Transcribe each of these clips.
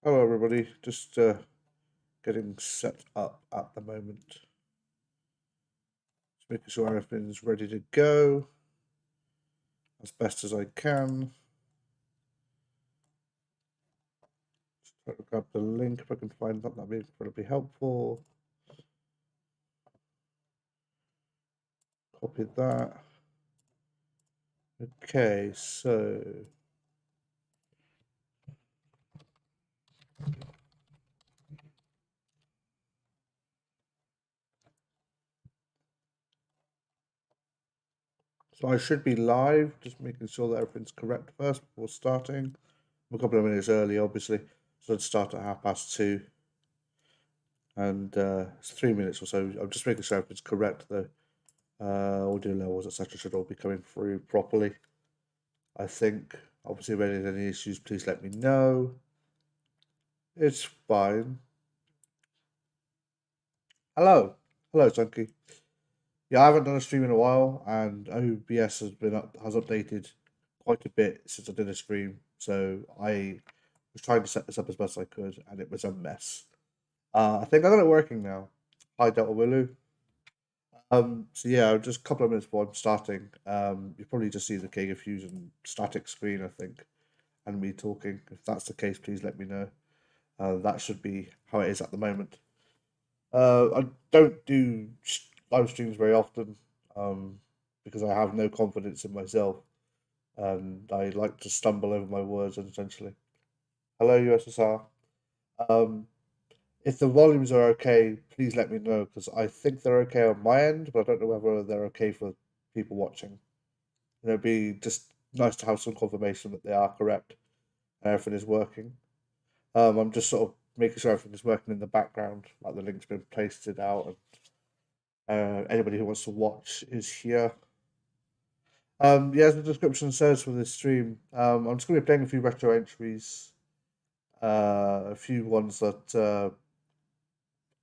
Hello, everybody. Just getting set up at the moment. Just making sure everything's ready to go as best as I can. Just try to grab the link if I can find that. That'd be incredibly helpful. Copy that. Okay, so I should be live, just making sure that everything's correct first before starting. I'm a couple of minutes early, obviously, so I'd start at 2:30. And it's 3 minutes or so. I'm just making sure everything's correct, though. Audio levels, etc., should all be coming through properly. I think. Obviously, if there's any issues, please let me know. It's fine. Hello, Chunky. Yeah, I haven't done a stream in a while, and OBS has updated quite a bit since I did a stream. So I was trying to set this up as best I could, and it was a mess. I think I got it working now. Hi, Delta Willu. So yeah, just a couple of minutes before I'm starting, you probably just see the Giga Fusion static screen, I think, and me talking. If that's the case, please let me know. That should be how it is at the moment. I don't do live streams very often, because I have no confidence in myself, and I like to stumble over my words essentially. Hello, USSR. If the volumes are okay, please let me know, because I think they're okay on my end, but I don't know whether they're okay for people watching. It'd be just nice to have some confirmation that they are correct and everything is working. I'm just sort of making sure everything is working in the background, like the link's been pasted out, and anybody who wants to watch is here. Yeah, as the description says for this stream, I'm just going to be playing a few retro entries, a few ones that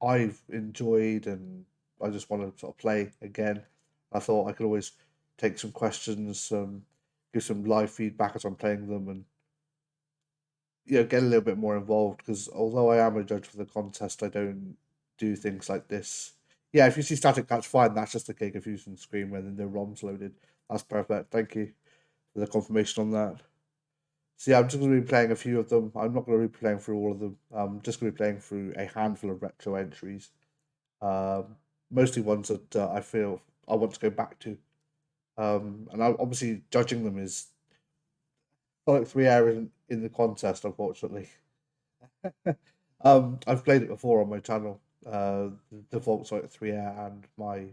I've enjoyed and I just want to sort of play again. I thought I could always take some questions, give some live feedback as I'm playing them, and get a little bit more involved, because although I am a judge for the contest, I don't do things like this. Yeah, if you see static, that's fine. That's just the Giga Fusion screen when the ROM's loaded. That's perfect. Thank you for the confirmation on that. So yeah, I'm just going to be playing a few of them. I'm not going to be playing through all of them. I'm just going to be playing through a handful of retro entries. Mostly ones that I feel I want to go back to. And obviously judging them is Sonic 3 areas in the contest, unfortunately. I've played it before on my channel, the default Sonic 3 Air and my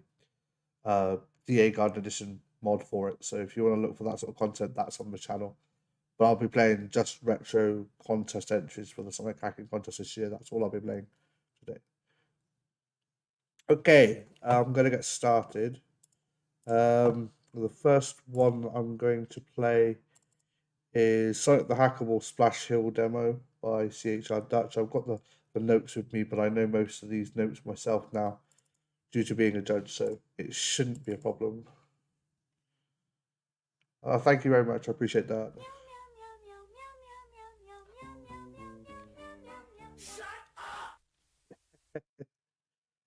DA Garden Edition mod for it. So if you want to look for that sort of content, that's on the channel. But I'll be playing just retro contest entries for the Sonic Hacking Contest this year. That's all I'll be playing today. Okay, I'm going to get started. The first one I'm going to play is Sonic the Hackable Splash Hill demo by CHR Dutch. I've got the notes with me, but I know most of these notes myself now due to being a judge, so it shouldn't be a problem. Thank you very much. I appreciate that.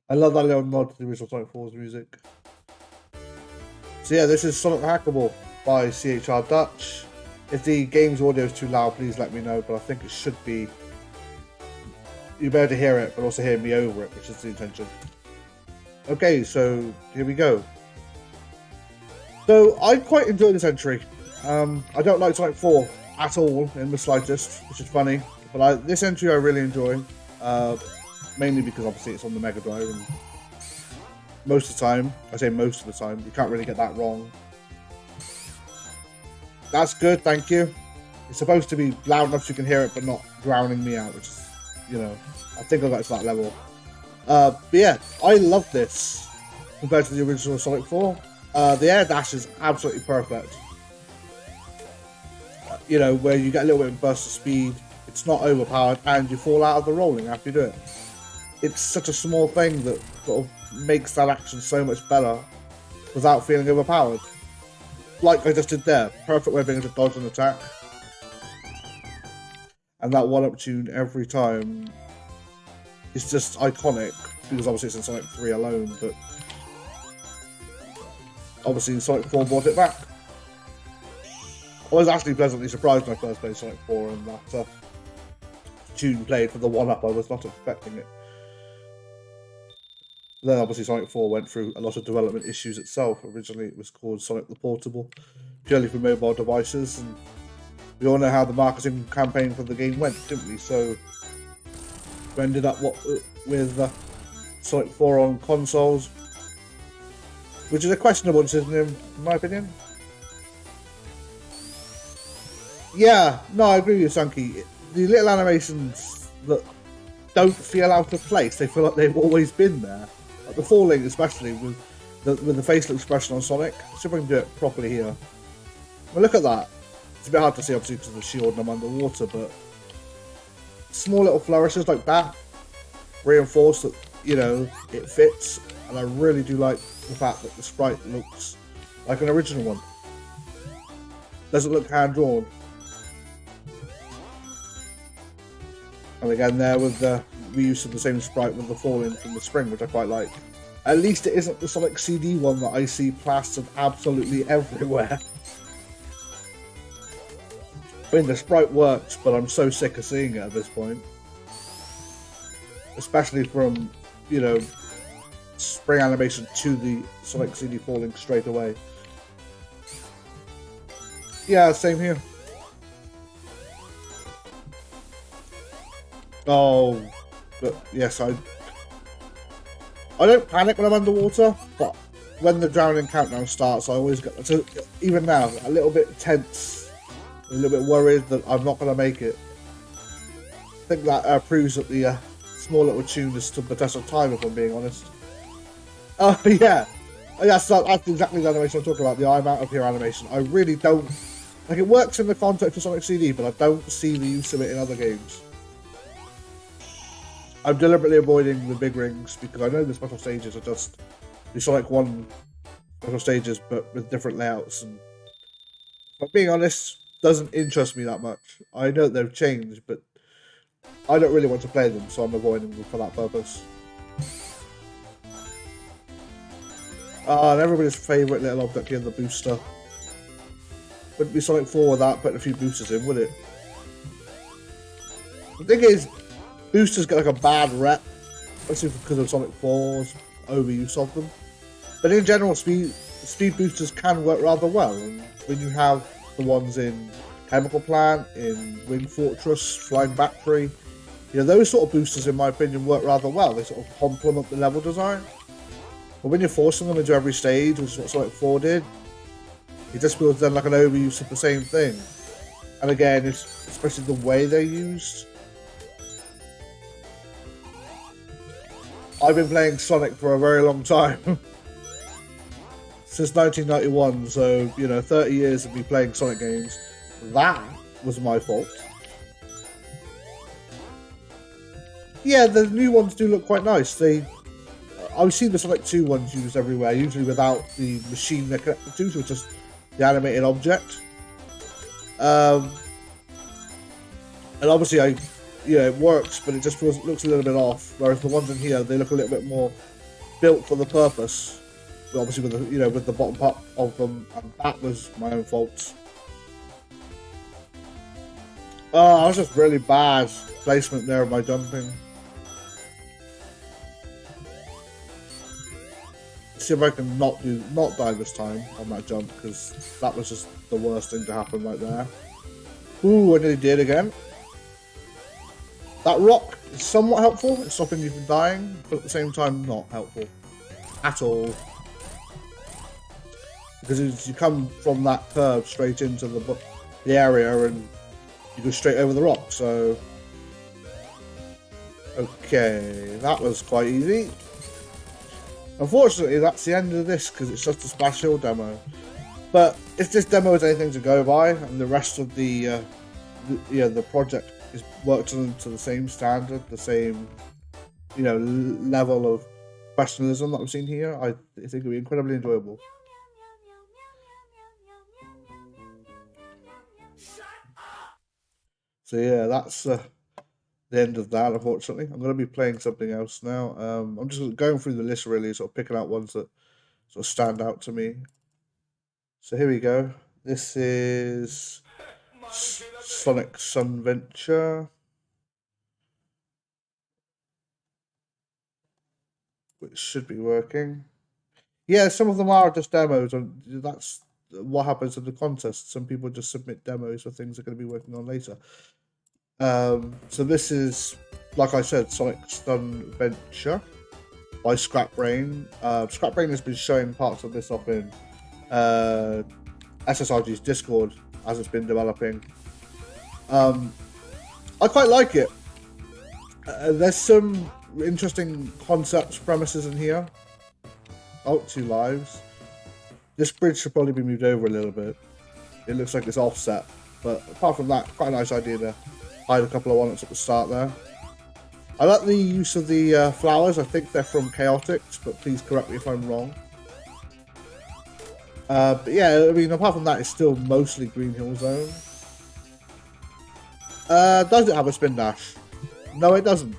I love that little nod to the original Sonic 4's music. So yeah, this is Sonic the Hackable by CHR Dutch. If the game's audio is too loud, please let me know, but I think it should be. You'll be able to hear it, but also hear me over it, which is the intention. Okay, so here we go. So I quite enjoy this entry. I don't like Sonic 4 at all in the slightest, which is funny. But this entry I really enjoy, mainly because obviously it's on the Mega Drive, and most of the time, I say most of the time, you can't really get that wrong. That's good, thank you. It's supposed to be loud enough so you can hear it, but not drowning me out, which is, I think I got to that level. But yeah, I love this compared to the original Sonic 4. The air dash is absolutely perfect. Where you get a little bit of burst of speed, it's not overpowered, and you fall out of the rolling after you do it. It's such a small thing that sort of makes that action so much better without feeling overpowered. Like I just did there. Perfect way of being able to dodge an attack. and that one-up tune every time is just iconic, because obviously it's in Sonic 3 alone, but obviously Sonic 4 brought it back. I was actually pleasantly surprised when I first played Sonic 4 and that tune played for the one-up. I was not expecting it. Then obviously Sonic 4 went through a lot of development issues itself. Originally it was called Sonic the Portable, purely for mobile devices, and we all know how the marketing campaign for the game went, didn't we? So we ended up with Sonic 4 on consoles, which is a questionable decision in my opinion. Yeah, no, I agree with you, Sunky. The little animations that don't feel out of place, they feel like they've always been there. Like the falling, especially with the facial expression on Sonic. Let's see if I can do it properly here. Well, look at that. It's a bit hard to see, obviously, because of the shield and I'm underwater, but small little flourishes like that reinforce that, you know, it fits. And I really do like the fact that the sprite looks like an original one. Doesn't look hand-drawn. And again, there with the reuse of the same sprite with the falling from the spring, which I quite like. At least it isn't the Sonic CD one that I see plastered absolutely everywhere. I mean, the sprite works, but I'm so sick of seeing it at this point. Especially from, you know, spring animation to the Sonic CD falling straight away. Yeah, same here. Oh, but yes, I don't panic when I'm underwater, but when the drowning countdown starts, I always get, so even now, a little bit tense, a little bit worried that I'm not going to make it. I think that proves that the small little tune has stood the test of time, if I'm being honest. Oh, yeah. That's exactly the animation I'm talking about, the I'm out of here animation. I really don't, like, it works in the context of Sonic CD, but I don't see the use of it in other games. I'm deliberately avoiding the big rings because I know the special stages are just the Sonic 1 special stages, but with different layouts. And, but being honest, doesn't interest me that much. I know they've changed, but I don't really want to play them, so I'm avoiding them for that purpose. And everybody's favourite little object here, the booster. Wouldn't be Sonic 4 without putting a few boosters in, would it? The thing is, boosters get like a bad rep, especially because of Sonic 4's overuse of them. But in general, speed boosters can work rather well. And when you have the ones in Chemical Plant, in Wing Fortress, Flying Battery, you know, those sort of boosters, in my opinion, work rather well. They sort of complement the level design. But when you're forcing them into every stage, which is what Sonic 4 did, it just feels then like an overuse of the same thing. And again, it's especially the way they're used. I've been playing Sonic for a very long time. Since 1991, so, you know, 30 years of me playing Sonic games. That was my fault. Yeah, the new ones do look quite nice. I've seen the Sonic 2 ones used everywhere, usually without the machine they're connected to, so it's just the animated object. And obviously it works, but it just looks a little bit off. Whereas the ones in here, they look a little bit more built for the purpose. But obviously, with the bottom part of them, and that was my own fault. Oh, that was just really bad placement there of my jumping. See if I can not die this time on that jump, because that was just the worst thing to happen right there. Ooh, I nearly did again. That rock is somewhat helpful in stopping you from dying, but at the same time not helpful at all. Because you come from that curve straight into the area and you go straight over the rock, so... Okay, that was quite easy. Unfortunately, that's the end of this, because it's just a Splash Hill demo. But if this demo is anything to go by, and the rest of the project is worked on to the same standard, the same, level of professionalism that we've seen here, I think it'll be incredibly enjoyable. So yeah, that's the end of that. Unfortunately, I'm going to be playing something else now. I'm just going through the list really, sort of picking out ones that sort of stand out to me. So here we go. This is Sonic Sunventure, which should be working. Yeah, some of them are just demos, and that's what happens in the contest. Some people just submit demos for things they're going to be working on later. So this is, like I said, Sonic Sunventure by Scrapbrain. Scrapbrain has been showing parts of this off in SSRG's Discord as it's been developing. I quite like it. There's some interesting concepts, premises in here. Oh, 2 lives. This bridge should probably be moved over a little bit. It looks like it's offset, but apart from that, quite a nice idea to hide a couple of walnuts at the start there. I like the use of the flowers. I think they're from Chaotix, but please correct me if I'm wrong. But yeah, I mean, apart from that, it's still mostly Green Hill Zone. Does it have a spin dash? No, it doesn't.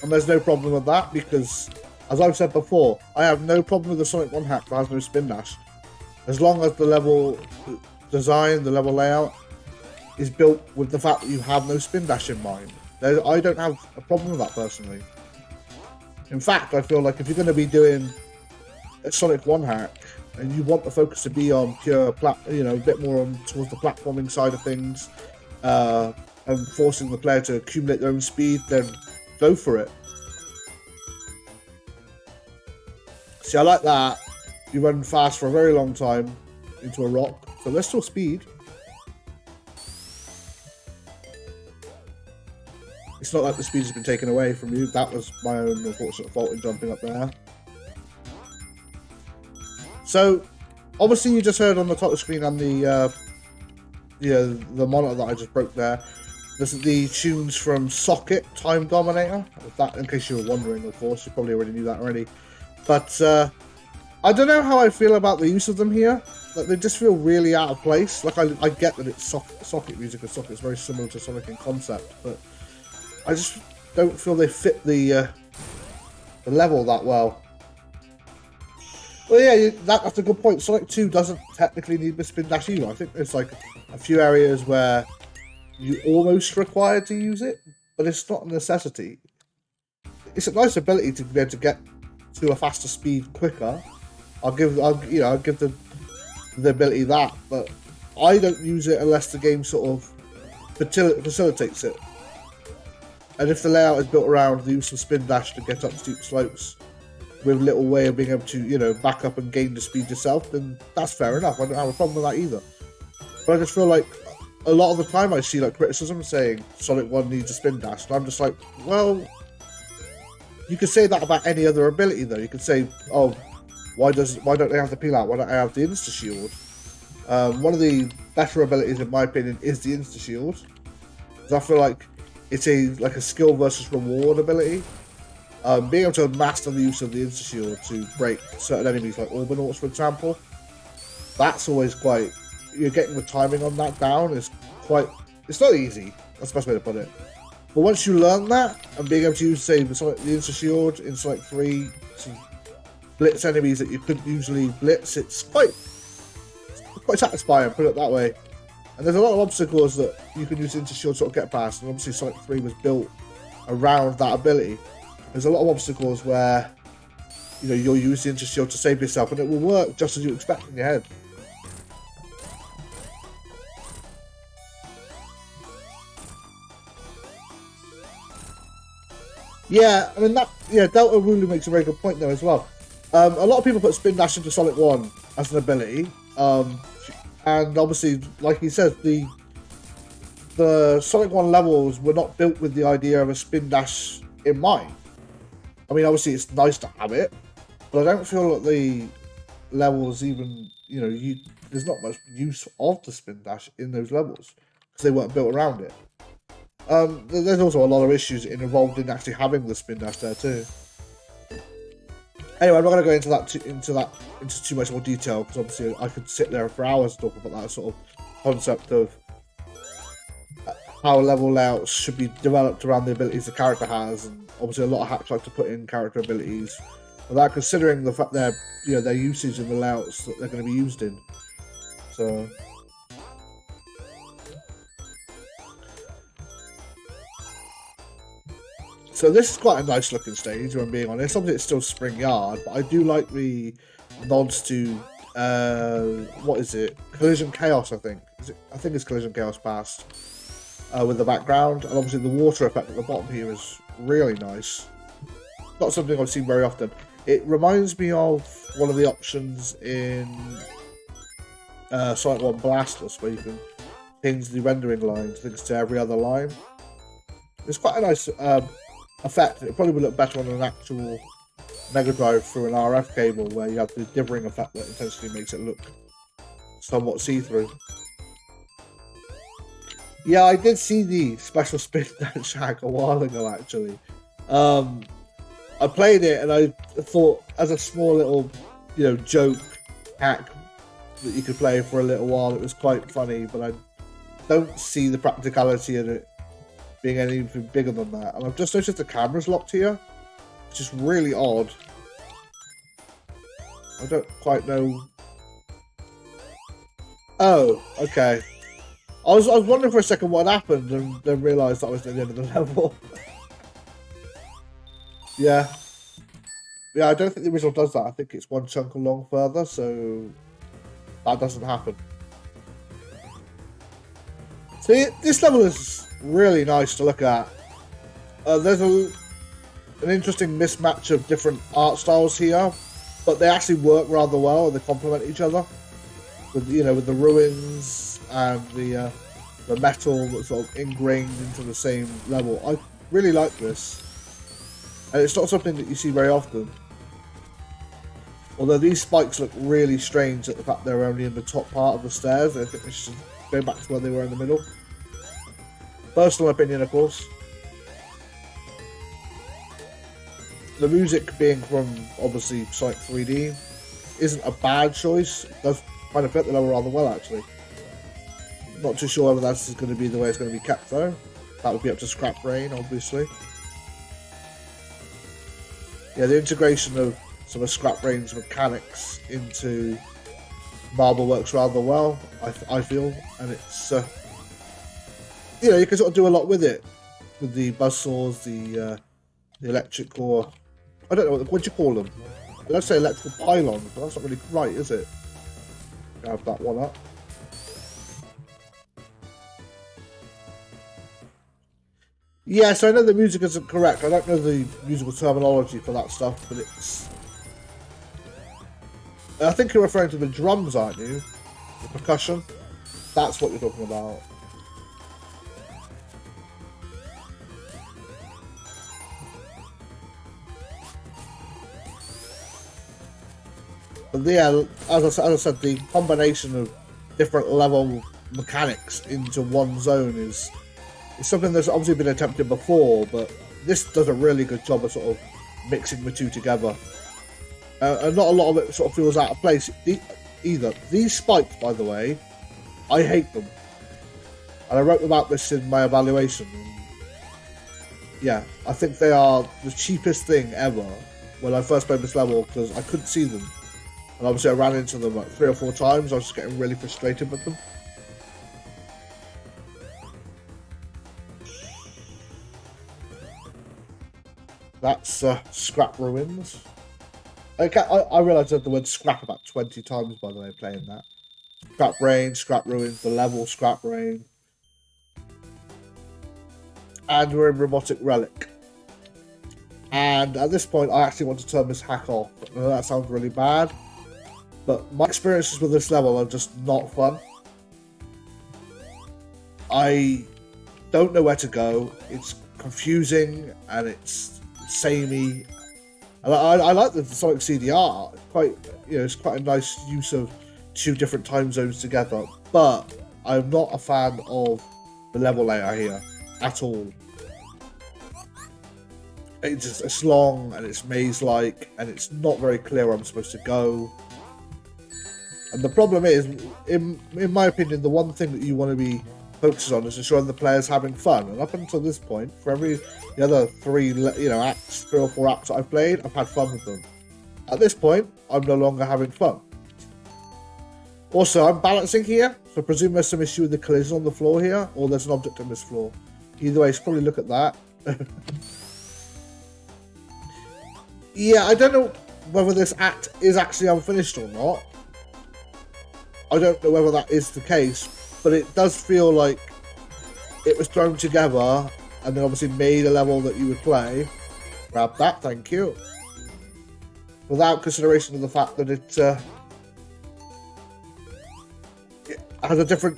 And there's no problem with that because, as I've said before, I have no problem with the Sonic 1 hack that has no spin dash. As long as the level design, the level layout, is built with the fact that you have no spin dash in mind. I don't have a problem with that personally. In fact, I feel like if you're going to be doing a Sonic 1 hack and you want the focus to be on pure, a bit more on towards the platforming side of things, and forcing the player to accumulate their own speed, then go for it. See, I like that. You run fast for a very long time into a rock, so there's still speed. It's not like the speed has been taken away from you. That was my own unfortunate fault in jumping up there. So, obviously you just heard on the top of the screen and the monitor that I just broke there. This is the tunes from Socket Time Dominator. That, in case you were wondering, of course, you probably already knew that already. But I don't know how I feel about the use of them here. Like, they just feel really out of place. Like I get that it's Socket music, and Socket's very similar to Sonic in concept, but I just don't feel they fit the level that well. Well, yeah, that's a good point. Sonic 2 doesn't technically need the spin dash either. I think there's like a few areas where you almost required to use it, but it's not a necessity. It's a nice ability to be able to get to a faster speed quicker. I'll give the ability that, but I don't use it unless the game sort of facilitates it. And if the layout is built around the use of spin dash to get up steep slopes with a little way of being able to, back up and gain the speed yourself, then that's fair enough. I don't have a problem with that either. But I just feel like a lot of the time I see like criticism saying Sonic 1 needs a spin dash, and I'm just like, well, you could say that about any other ability though. You could say, oh, why don't they have the peel out? Why don't I have the insta shield? One of the better abilities, in my opinion, is the insta shield. Because I feel like it's a skill versus reward ability. Being able to master the use of the insta shield to break certain enemies like Orbinauts, for example, that's always quite. You're getting the timing on that down is quite. It's not easy. That's the best way to put it. But once you learn that and being able to use, say, the insta shield in Sonic 3 to blitz enemies that you couldn't usually blitz, it's quite satisfying. Put it that way. And there's a lot of obstacles that you can use insta shield to sort of get past. And obviously, Sonic 3 was built around that ability. There's a lot of obstacles where you'll use the insta shield to save yourself, and it will work just as you expect in your head. Yeah, I mean Delta really makes a very good point there as well. A lot of people put spin dash into Sonic 1 as an ability, and obviously, like he says, the Sonic 1 levels were not built with the idea of a spin dash in mind. I mean, obviously, it's nice to have it, but I don't feel that the levels even, there's not much use of the spin dash in those levels because they weren't built around it. There's also a lot of issues involved in actually having the spin dash there too. Anyway, I'm not going to go into too much more detail because obviously I could sit there for hours and talk about that sort of concept of how level layouts should be developed around the abilities the character has, and obviously a lot of hacks like to put in character abilities without considering the fact their usage in the layouts that they're going to be used in. So this is quite a nice looking stage, if I'm being honest. Obviously it's still Spring Yard, but I do like the nods to what is it? Collision Chaos, I think. I think it's Collision Chaos Past. With the background, and obviously the water effect at the bottom here is really nice. Not something I've seen very often. It reminds me of one of the options in Sonic 1 Blastless, where you can change the rendering lines, I think it's to every other line. It's quite a nice effect. It probably would look better on an actual Mega Drive through an RF cable, where you have the dithering effect that intentionally makes it look somewhat see-through. Yeah, I did see the special spin dance hack a while ago, actually. I played it and I thought, as a small little, joke hack that you could play for a little while, it was quite funny, but I don't see the practicality in it being anything bigger than that. And I've just noticed the camera's locked here, which is really odd. I don't quite know. Oh, okay. I was wondering for a second what happened, and then realised that was at the end of the level. Yeah, I don't think the original does that. I think it's one chunk along further, so that doesn't happen. So this level is really nice to look at. There's an interesting mismatch of different art styles here, but they actually work rather well and they complement each other. With with the ruins and the metal that's sort of ingrained into the same level. I really like this, and it's not something that you see very often. Although these spikes look really strange at the fact they're only in the top part of the stairs. I think they should go back to where they were in the middle. Personal opinion, of course. The music being from obviously Sonic 3D isn't a bad choice. It does kind of fit the level rather well, actually. Not too sure whether that's going to be the way it's going to be kept, though. That would be up to Scrap Brain, obviously. Yeah, the integration of some of Scrap Brain's mechanics into Marble works rather well, I feel, and it's you can sort of do a lot with it, with the buzzsaws, the electric, or I don't know what do you call them. Let's say electrical pylons, but that's not really right, is it? Have that one up. Yeah, so I know the music isn't correct. I don't know the musical terminology for that stuff, but it's... I think you're referring to the drums, aren't you? The percussion? That's what you're talking about. But yeah, as I said, the combination of different level mechanics into one zone is something that's obviously been attempted before, but this does a really good job of sort of mixing the two together. And not a lot of it sort of feels out of place either. These spikes, by the way, I hate them. And I wrote about this in my evaluation. Yeah, I think they are the cheapest thing ever when I first played this level, because I couldn't see them. And obviously I ran into them like 3 or 4 times. I was just getting really frustrated with them. That's Scrap Ruins. I realised I had the word scrap about 20 times, by the way, playing that. Scrap Brain, Scrap Ruins, the level, Scrap Brain. And we're in Robotic Relic. And at this point, I actually want to turn this hack off. I know that sounds really bad, but my experiences with this level are just not fun. I don't know where to go. It's confusing and it's samey. I like the Sonic CDR. It's quite a nice use of 2 different time zones together. But I'm not a fan of the level layout here at all. It's long and it's maze-like, and it's not very clear where I'm supposed to go. And the problem is, in my opinion, the one thing that you want to be focuses on is ensuring the player's having fun. And up until this point, for every the other three acts, 3 or 4 acts that I've played, I've had fun with them. At this point, I'm no longer having fun. Also, I'm balancing here, so I presume there's some issue with the collision on the floor here, or there's an object on this floor. Either way, I should probably look at that. Yeah, I don't know whether this act is actually unfinished or not. I don't know whether that is the case, but it does feel like it was thrown together and then obviously made a level that you would play. Grab that, thank you. Without consideration of the fact that it has a different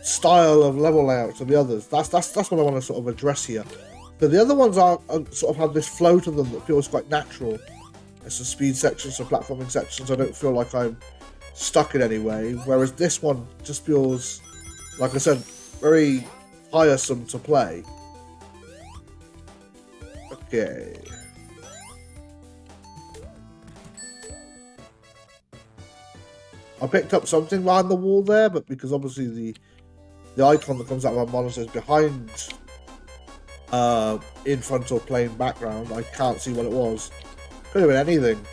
style of level layout to the others. That's what I want to sort of address here. But the other ones are sort of have this flow to them that feels quite natural. There's some speed sections, some platforming sections. I don't feel like I'm stuck in any way. Whereas this one just feels, like I said, very tiresome to play. Okay. I picked up something behind the wall there, but because obviously the icon that comes out of my monitor is behind in front or plain background, I can't see what it was. Could have been anything.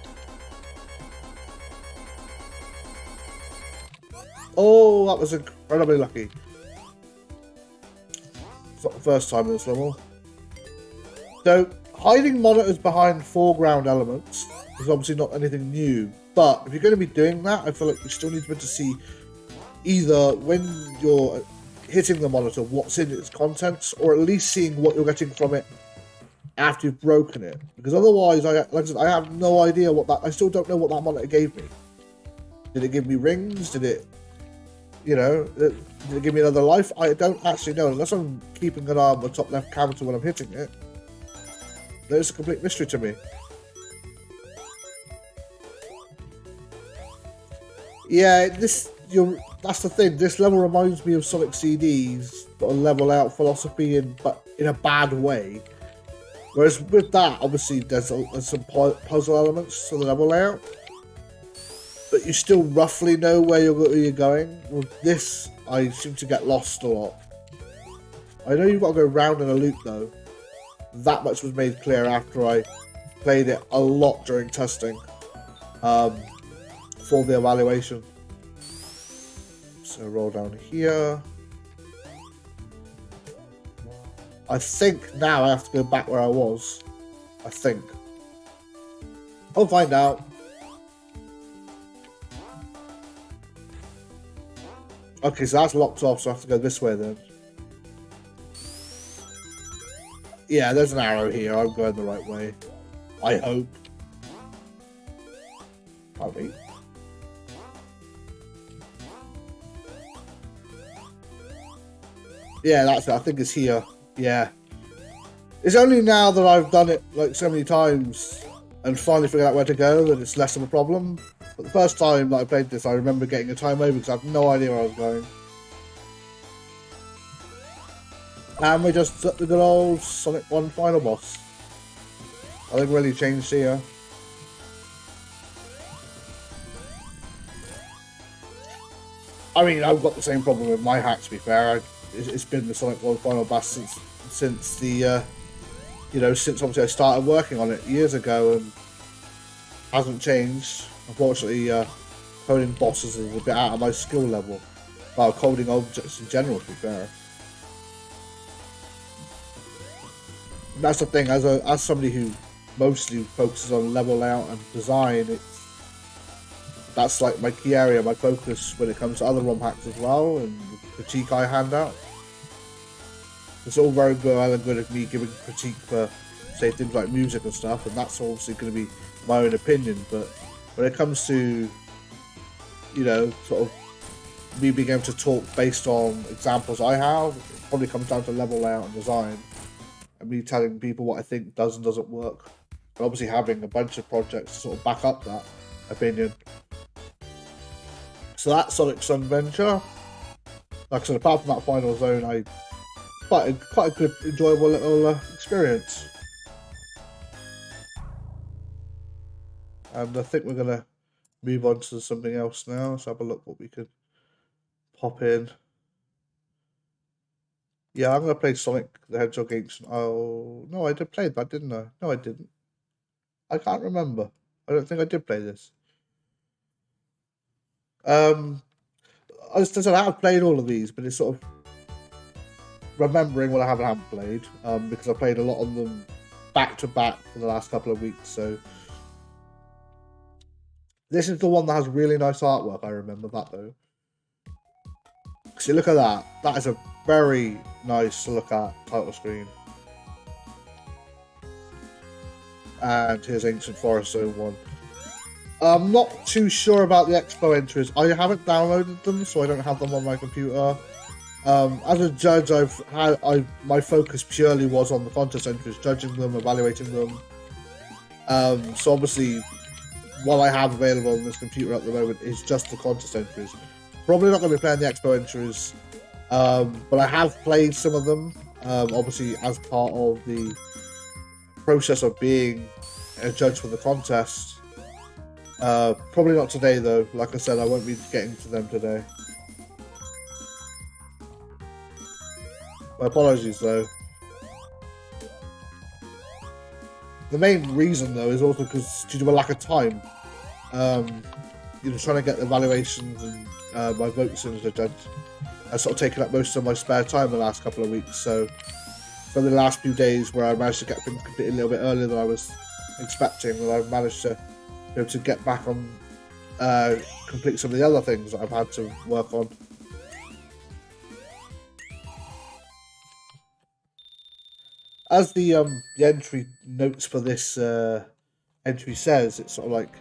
Oh, that was incredibly lucky. It's not the first time in this level. So, hiding monitors behind foreground elements is obviously not anything new. But if you're going to be doing that, I feel like you still need to be able to see either when you're hitting the monitor what's in its contents, or at least seeing what you're getting from it after you've broken it. Because otherwise, like I said, I have no idea what that. I still don't know what that monitor gave me. Did it give me rings? Did it, did it give me another life? I don't actually know. Unless I'm keeping an eye on the top left counter when I'm hitting it, there's a complete mystery to me. Yeah, that's the thing. This level reminds me of Sonic CD's sort of level out philosophy, but in a bad way. Whereas with that, obviously, there's some puzzle elements to the level layout, but you still roughly know where you're going. With this, I seem to get lost a lot. I know you've got to go round in a loop, though. That much was made clear after I played it a lot during testing. For the evaluation. So roll down here. I think now I have to go back where I was. I think. I'll find out. Okay, so that's locked off, so I have to go this way then. Yeah, there's an arrow here. I'm going the right way. I hope. Probably. Yeah, that's it. I think it's here. Yeah. It's only now that I've done it like so many times and finally figured out where to go that it's less of a problem. But the first time that I played this, I remember getting a time over because I had no idea where I was going. And we just took the good old Sonic 1 final boss. Nothing really changed here. I mean, I've got the same problem with my hack, to be fair. It's been the Sonic 1 final boss since the, since obviously I started working on it years ago, and hasn't changed. Unfortunately, coding bosses is a bit out of my skill level. Well, coding objects in general, to be fair. And that's the thing, as somebody who mostly focuses on level layout and design, that's like my key area, my focus when it comes to other ROM hacks as well, and the critique I hand out. It's all very good of me giving critique for, say, things like music and stuff, and that's obviously going to be my own opinion, but when it comes to, sort of me being able to talk based on examples I have, it probably comes down to level layout and design, and me telling people what I think does and doesn't work, and obviously having a bunch of projects to sort of back up that opinion. So that's Sonic Sunventure. Like I said, apart from that final zone, quite a good, enjoyable little experience. And I think we're gonna move on to something else now. Let's have a look what we could pop in. Yeah, I'm gonna play Sonic the Hedgehog Ancient. Oh no, I did play that, didn't I? No, I didn't. I can't remember. I don't think I did play this. As I said, I have played all of these, but it's sort of remembering what I haven't played. Because I played a lot of them back to back for the last couple of weeks. So this is the one that has really nice artwork. I remember that though. See, look at that. That is a very nice to look at title screen. And here's Ancient Forest Zone 1. I'm not too sure about the expo entries. I haven't downloaded them, so I don't have them on my computer. As a judge, my focus purely was on the contest entries, judging them, evaluating them. So obviously, what I have available on this computer at the moment is just the contest entries. Probably not going to be playing the expo entries, but I have played some of them, obviously as part of the process of being a judge for the contest. Probably not today though. Like I said, I won't be getting to them today. My apologies though. The main reason though is also because due to a lack of time. Trying to get evaluations and my votes in as a judge has sort of taken up most of my spare time the last couple of weeks. So for the last few days where I managed to get things completed a little bit earlier than I was expecting, and I've managed to be able to get back on complete some of the other things that I've had to work on. As the entry notes for this entry says, it's sort of like,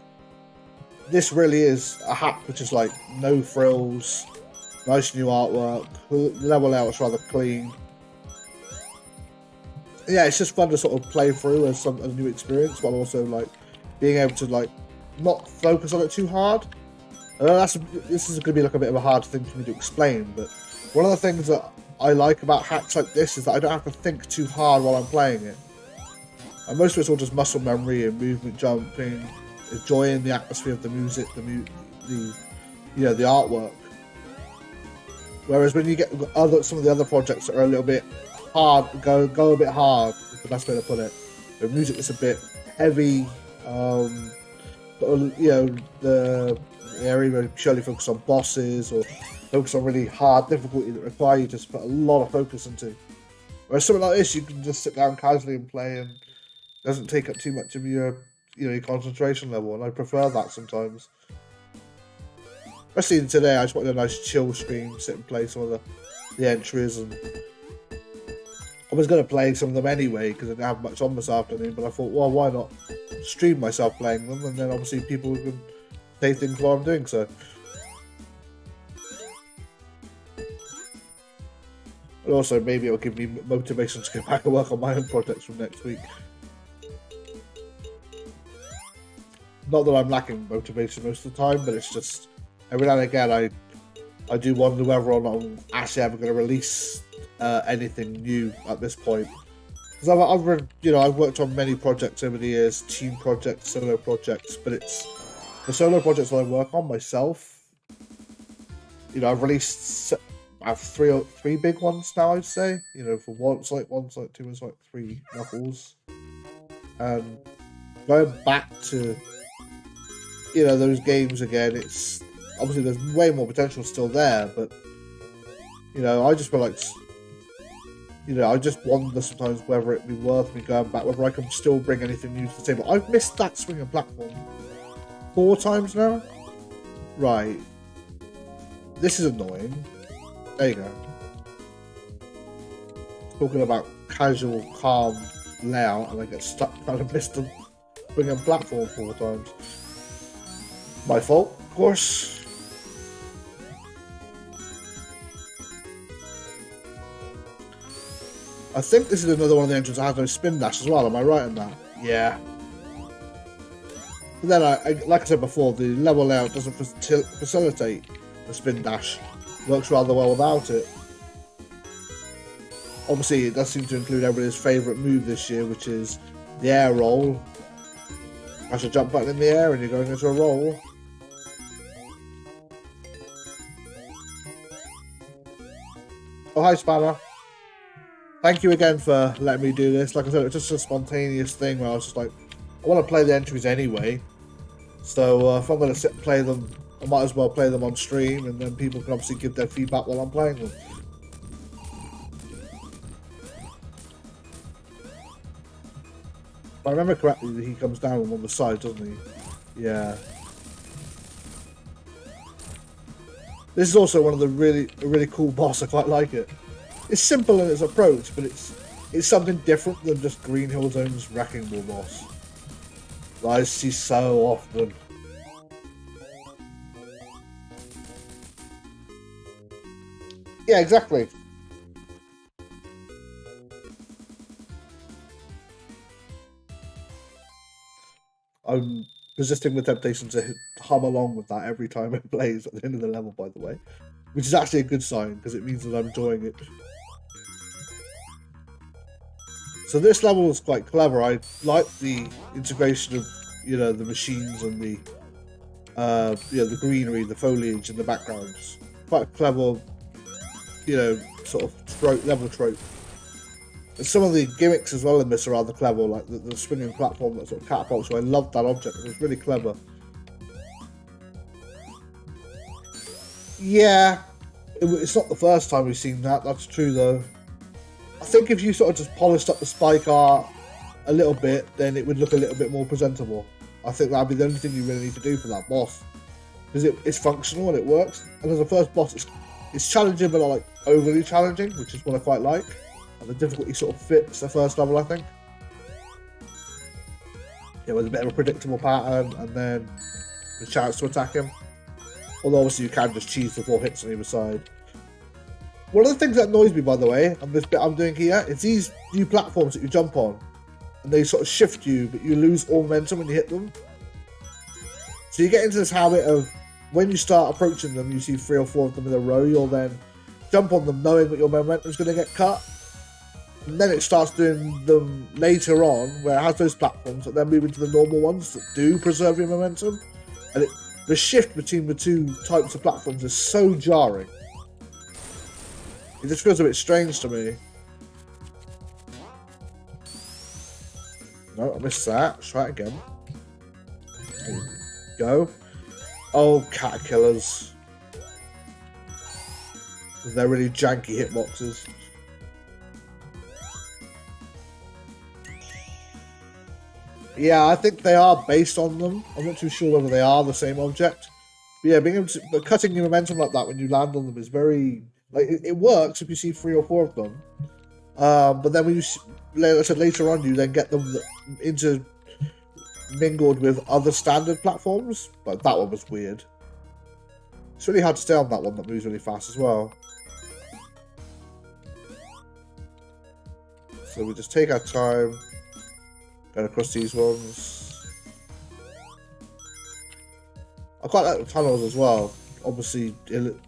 this really is a hack which is like no frills, nice new artwork, the level layout's rather clean. Yeah, it's just fun to sort of play through as a new experience, while also like being able to like not focus on it too hard. This is going to be like a bit of a hard thing for me to explain, but one of the things that I like about hacks like this is that I don't have to think too hard while I'm playing it. And most of it's all just muscle memory and movement, jumping, enjoying the atmosphere of the music, the artwork. Whereas when you get some of the other projects that are a little bit hard, go a bit hard, is the best way to put it. The music is a bit heavy. The area where you purely focus on bosses or focus on really hard difficulty that require you to put a lot of focus into. Whereas something like this, you can just sit down casually and play, and it doesn't take up too much of your concentration level, and I prefer that sometimes. Especially today, I just wanted a nice chill stream, sit and play some of the entries, and I was going to play some of them anyway because I didn't have much on this afternoon, but I thought, well, why not stream myself playing them, and then obviously people can say things while I'm doing so. But also, maybe it'll give me motivation to go back and work on my own projects from next week. Not that I'm lacking motivation most of the time, but it's just every now and again I do wonder whether or not I'm actually ever going to release anything new at this point. Because I've worked on many projects over the years, team projects, solo projects, but it's the solo projects that I work on myself. I've released. I have three big ones now, I'd say. For one Sonic 1, Sonic 2, and Sonic 3 Knuckles. And going back to those games again, it's obviously there's way more potential still there, but I just feel like I just wonder sometimes whether it'd be worth me going back, whether I can still bring anything new to the table. I've missed that swinging platform 4 times now. Right. This is annoying. There you go. Talking about casual, calm layout, and I get stuck trying to miss the swinging platform 4 times. My fault, of course. I think this is another one of the entries that has no spin dash as well. Am I right on that? Yeah. But then, like I said before, the level layout doesn't facilitate the spin dash. Works rather well without it. Obviously, it does seem to include everybody's favourite move this year, which is the air roll. Press a jump button in the air and you're going into a roll. Oh, hi, Spanner. thank you again for letting me do this. Like I said, it's just a spontaneous thing where I was just like, I want to play the entries anyway. So if I'm going to sit and play them, I might as well play them on stream, and then people can obviously give their feedback while I'm playing them. If I remember correctly, he comes down on the side, doesn't he? Yeah. This is also one of the really cool boss. I quite like it. It's simple in its approach, but it's something different than just Green Hill Zone's Wrecking Ball boss that I see so often. Yeah, exactly. I'm resisting the temptation to hum along with that every time it plays at the end of the level, by the way. Which is actually a good sign, because it means that I'm enjoying it. So this level is quite clever. I like the integration of, the machines and the, the greenery, the foliage in the background. It's quite a clever, sort of level trope. And some of the gimmicks as well in this are rather clever, like the swinging platform that sort of catapults. So I love that object. It was really clever. Yeah, it's not the first time we've seen that. That's true, though. I think if you sort of just polished up the spike art a little bit, then it would look a little bit more presentable. I think that'd be the only thing you really need to do for that boss, because it's functional and it works. And as a first boss, it's challenging, but not like overly challenging, which is what I quite like. And the difficulty sort of fits the first level, I think. Yeah, with a bit of a predictable pattern, and then the chance to attack him. Although obviously you can just cheese the 4 hits on either side. One of the things that annoys me, by the way, on this bit I'm doing here, is these new platforms that you jump on, and they sort of shift you, but you lose all momentum when you hit them. So you get into this habit of, when you start approaching them, you see 3 or 4 of them in a row, you'll then jump on them knowing that your momentum is going to get cut. And then it starts doing them later on, where it has those platforms that then move into the normal ones that do preserve your momentum. And the shift between the two types of platforms is so jarring. It just feels a bit strange to me. No, I missed that. Let's try it again. There you go. Oh, caterpillars. They're really janky hitboxes. Yeah, I think they are based on them. I'm not too sure whether they are the same object. But yeah, being able to, but cutting your momentum like that when you land on them is very, like, it works if you see 3 or 4 of them. But then when you, like I said, later on, you then get them mingled with other standard platforms. But that one was weird. It's really hard to stay on that one that moves really fast as well. So we just take our time. Going across these ones. I quite like the tunnels as well. Obviously,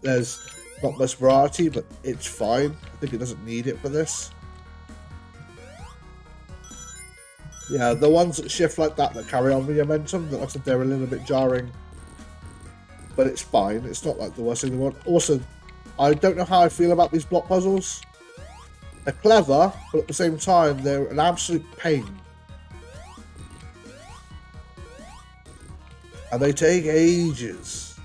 there's not much variety, but it's fine. I think it doesn't need it for this. Yeah, the ones that shift like that carry on with your momentum, like I said, they're a little bit jarring. But it's fine. It's not like the worst thing in the world. Also, I don't know how I feel about these block puzzles. They're clever, but at the same time, they're an absolute pain. And they take ages.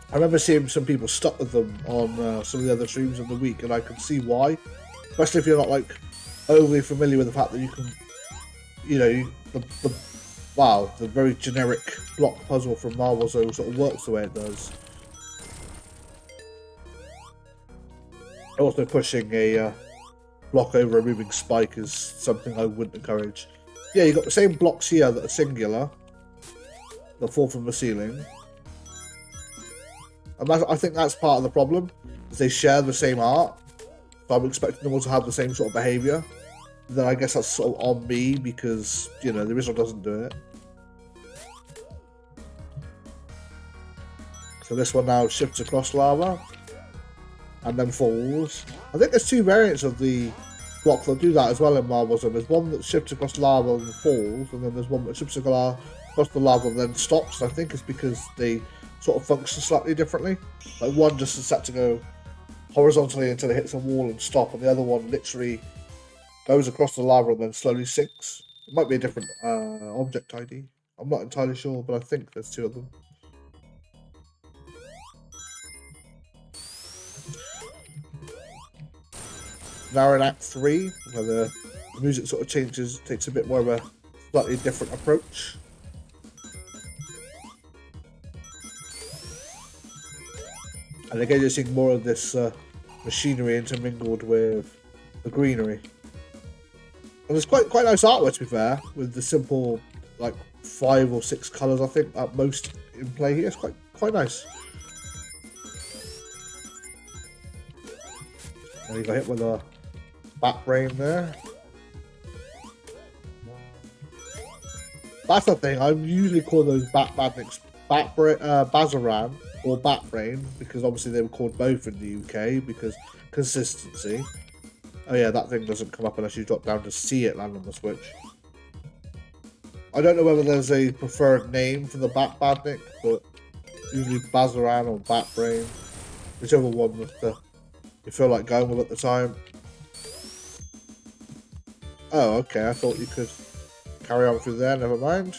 I remember seeing some people stuck with them on some of the other streams of the week, and I can see why. Especially if you're not like overly familiar with the fact that you can, the very generic block puzzle from Marvel Zone sort of works the way it does. Also, pushing a block over a moving spike is something I wouldn't encourage. Yeah, you've got the same blocks here that are singular, that fall from the ceiling. And I think that's part of the problem, is they share the same art. So I'm expecting them all to have the same sort of behaviour. Then I guess that's sort of on me, because, the original doesn't do it. So this one now shifts across lava, and then falls. I think there's 2 variants of the block that do that as well in Marvel Zone. There's one that shifts across lava and falls, and then there's one that shifts across the lava and then stops. And I think it's because they sort of function slightly differently. Like one just is set to go horizontally until it hits a wall and stop, and the other one literally goes across the lava and then slowly sinks. It might be a different object ID. I'm not entirely sure, but I think there's two of them. Now we're in Act 3, where the music sort of changes, takes a bit more of a slightly different approach. And again, you're seeing more of this machinery intermingled with the greenery. And there's quite nice artwork, to be fair, with the simple, like, 5 or 6 colours, I think, at most in play here. It's quite nice. And he got hit with a bat brain there. That's the thing, I usually call those bat badniks Bazaran or bat brain, because obviously they were called both in the UK, because consistency. Oh yeah, that thing doesn't come up unless you drop down to see it land on the Switch. I don't know whether there's a preferred name for the bat badnik, but usually Bazaran or bat brain, whichever one that you feel like going with at the time. Oh, okay, I thought you could carry on through there, never mind.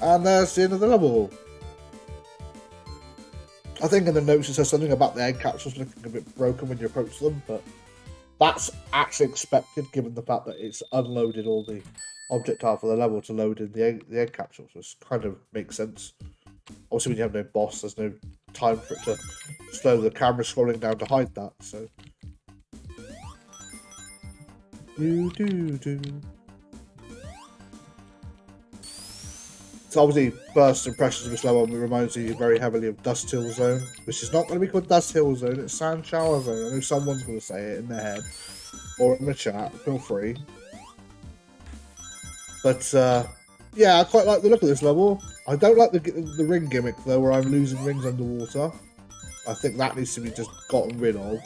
And there's the end of the level. I think in the notes it says something about the egg capsules looking a bit broken when you approach them, but that's actually expected given the fact that it's unloaded all the object art for the level to load in the egg capsules, which kind of makes sense. Obviously when you have no boss, there's no time for it to slow the camera scrolling down to hide that, so. So obviously, first impressions of this level reminds you very heavily of Dust Hill Zone, which is not going to be called Dust Hill Zone, it's Sand Shower Zone. I know someone's going to say it in their head, or in the chat, feel free. But, yeah, I quite like the look of this level. I don't like the ring gimmick, though, where I'm losing rings underwater. I think that needs to be just gotten rid of.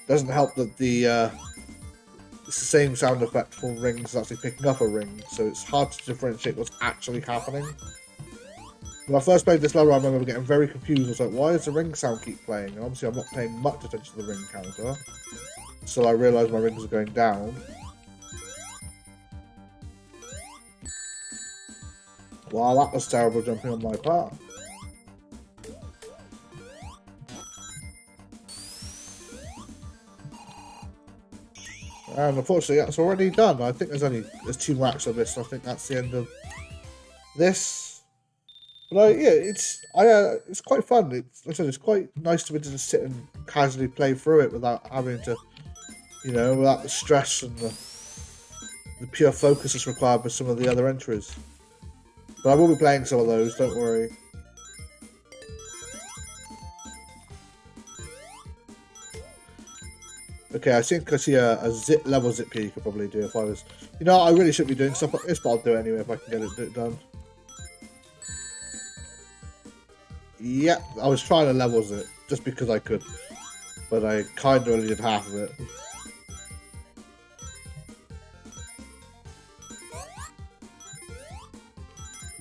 Doesn't help that it's the same sound effect for rings actually picking up a ring, so it's hard to differentiate what's actually happening. When I first played this level, I remember getting very confused. I was like, why does the ring sound keep playing? And obviously I'm not paying much attention to the ring counter, so I realised my rings are going down. Wow, that was terrible jumping on my part. And unfortunately, that's already done. I think there's 2 more acts of this. So I think that's the end of this. But yeah, it's quite fun. Like I said, it's quite nice to be able to just sit and casually play through it without having to, without the stress and the pure focus that's required by some of the other entries. But I will be playing some of those. Don't worry. Okay, I think I see a level zip here you could probably do if I was... I really shouldn't be doing stuff like this, but I'll do it anyway if I can get it done. Yeah, I was trying to level zip, just because I could. But I kind of only did half of it.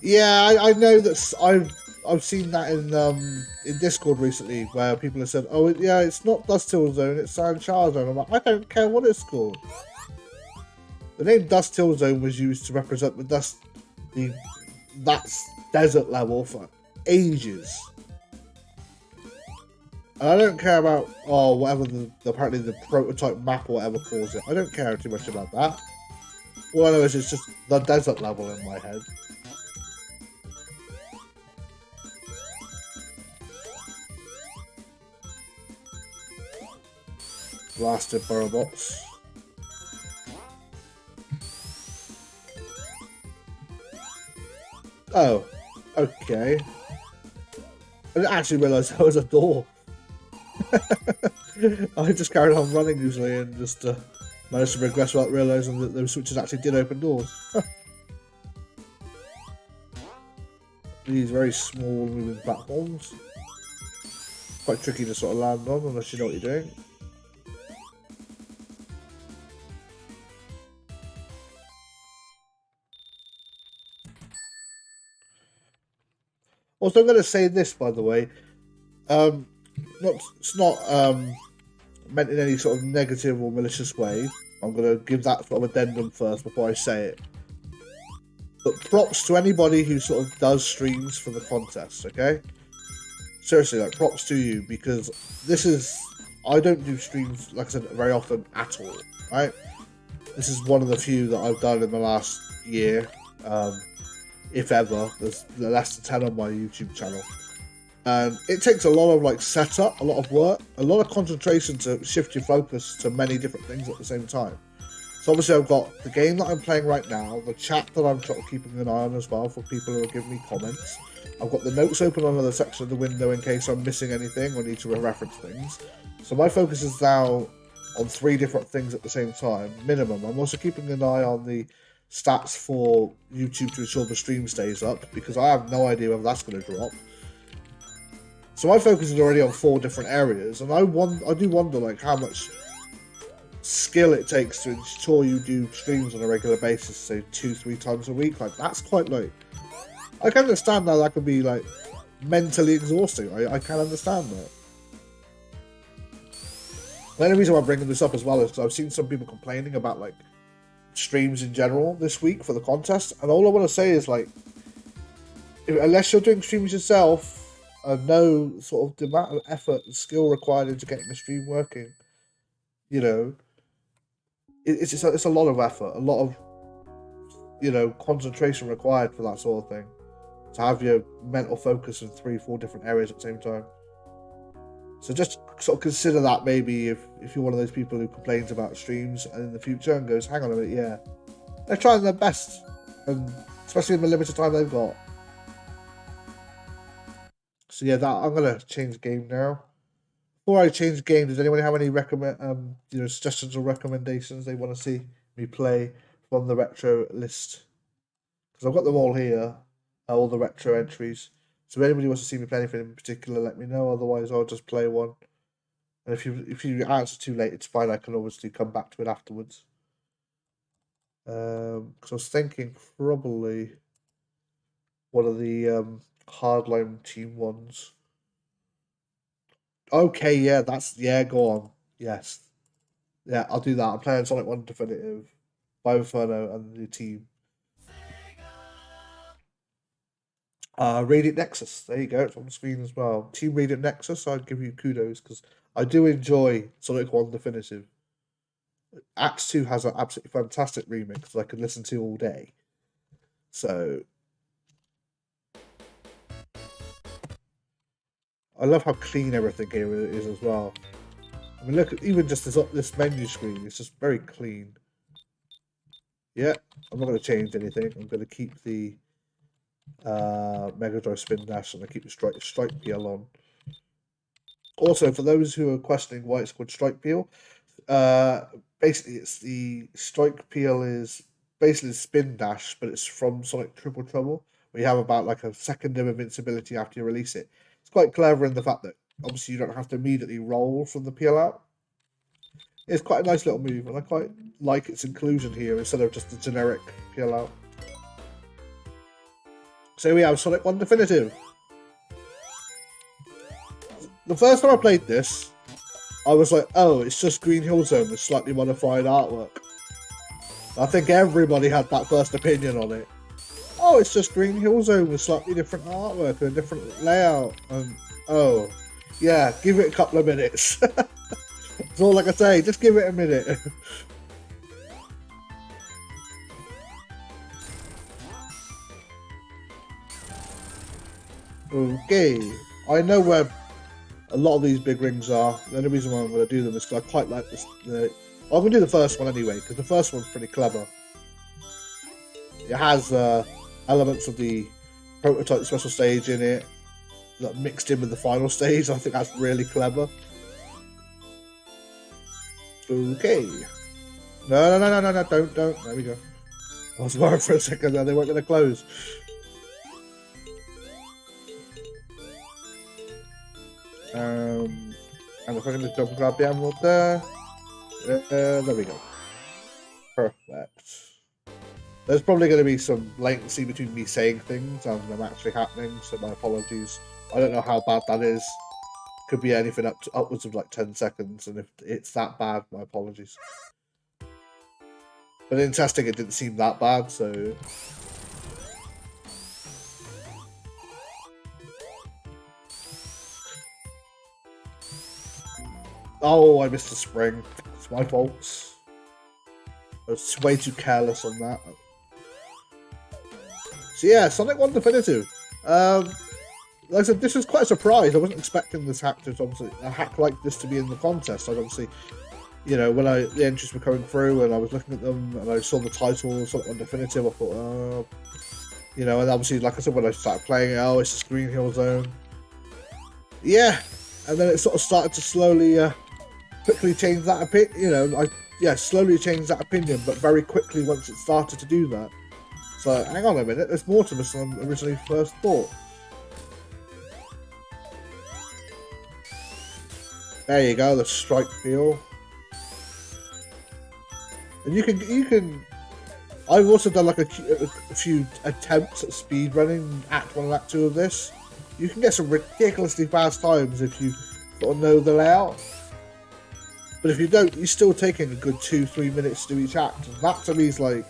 Yeah, I know that I've seen that in Discord recently, where people have said, "Oh, yeah, it's not Dust Hill Zone, it's Sand Shower Zone." I'm like, I don't care what it's called. The name Dust Hill Zone was used to represent that desert level for ages. And I don't care about whatever apparently the prototype map or whatever calls it. I don't care too much about that. All I know is it's just the desert level in my head. Blasted Burrow-bots. Oh, okay. I didn't actually realise there was a door. I just carried on running usually and just managed to progress without realising that those switches actually did open doors. These very small moving platforms. Quite tricky to sort of land on unless you know what you're doing. Also, I'm going to say this, by the way. It's not meant in any sort of negative or malicious way. I'm going to give that sort of addendum first before I say it. But props to anybody who sort of does streams for the contest, okay? Seriously, like, props to you, because this is... I don't do streams, like I said, very often at all, right? This is one of the few that I've done in the last year, if ever. There's less than 10 on my YouTube channel. And it takes a lot of like setup, a lot of work, a lot of concentration to shift your focus to many different things at the same time. So obviously I've got the game that I'm playing right now, the chat that I'm keeping an eye on as well for people who are giving me comments. I've got the notes open on another section of the window in case I'm missing anything or need to reference things. So my focus is now on 3 different things at the same time, minimum. I'm also keeping an eye on the stats for YouTube to ensure the stream stays up, because I have no idea whether that's going to drop. So my focus is already on 4 different areas, and I do wonder like how much skill it takes to ensure you do streams on a regular basis, say 2-3 times a week. Like, that's quite like, I can understand how that can be like mentally exhausting. I can understand that. The only reason I'm bringing this up as well is because I've seen some people complaining about like streams in general this week for the contest, and all I want to say is like, unless you're doing streams yourself, no sort of the amount of effort and skill required into getting the stream working, you know, it's a lot of effort, a lot of, you know, concentration required for that sort of thing, to have your mental focus in 3-4 different areas at the same time. So just sort of consider that maybe if you're one of those people who complains about streams and in the future and goes, hang on a minute, yeah, they're trying their best, and especially in the limited time they've got. So yeah, I'm gonna change game now. Before I change game, does anyone have any suggestions or recommendations they want to see me play from the retro list? Because I've got them all here, all the retro entries. So if anybody wants to see me play anything in particular, let me know. Otherwise, I'll just play one. And if you answer too late, it's fine. I can obviously come back to it afterwards. Because I was thinking probably one of the hardline team ones. Okay, yeah, go on. Yes. Yeah, I'll do that. I'm playing Sonic 1 Definitive by Inferno and the team. Radiant Nexus. There you go. It's on the screen as well. Team Radiant Nexus, I'd give you kudos because I do enjoy Sonic 1 Definitive. Acts 2 has an absolutely fantastic remix that I could listen to all day. So I love how clean everything here is as well. I mean, look, even just this menu screen, it's just very clean. Yeah, I'm not going to change anything. I'm going to keep the Mega Drive Spin Dash, and I keep the Strike Peel on. Also, for those who are questioning why it's called Strike Peel, basically it's the Strike Peel is basically Spin Dash, but it's from Sonic Triple Trouble, where you have about like a second of invincibility after you release it. It's quite clever in the fact that obviously you don't have to immediately roll from the peel out. It's quite a nice little move, and I quite like its inclusion here instead of just the generic peel out. So we have Sonic 1 Definitive. The first time I played this, I was like, oh, it's just Green Hill Zone with slightly modified artwork. I think everybody had that first opinion on it. Oh, it's just Green Hill Zone with slightly different artwork and a different layout. And oh, yeah, give it a couple of minutes. That's all I can say, just give it a minute. Okay, I know where a lot of these big rings are. The only reason why I'm going to do them is because I quite like this. I'm going to do the first one anyway, because the first one's pretty clever. It has elements of the prototype special stage in it that mixed in with the final stage. I think that's really clever. Okay. No, don't. There we go. I was worried for a second there, they weren't going to close. And if I can just jump and grab the emerald there. There we go. Perfect. There's probably going to be some latency between me saying things and them actually happening, so my apologies. I don't know how bad that is. Could be anything up to upwards of like 10 seconds, and if it's that bad, my apologies. But in testing, it didn't seem that bad, so... Oh, I missed the spring. It's my fault. I was way too careless on that. So yeah, Sonic 1 Definitive. Like I said, this was quite a surprise. I wasn't expecting this hack to obviously a hack like this to be in the contest. Like obviously, you know, when the entries were coming through and I was looking at them and I saw the title Sonic 1 Definitive, I thought, oh, you know, and obviously, like I said, when I started playing it, oh, it's just Green Hill Zone. Yeah, and then it sort of started to slowly, quickly change that opinion. You know, slowly change that opinion, but very quickly once it started to do that. So hang on a minute, there's more to this than I originally first thought. There you go, the strike feel. And you can. I've also done like a few attempts at speedrunning Act 1 and Act 2 of this. You can get some ridiculously fast times if you sort of know the layout. But if you don't, you're still taking a good 2-3 minutes to do each act. And that to me is like,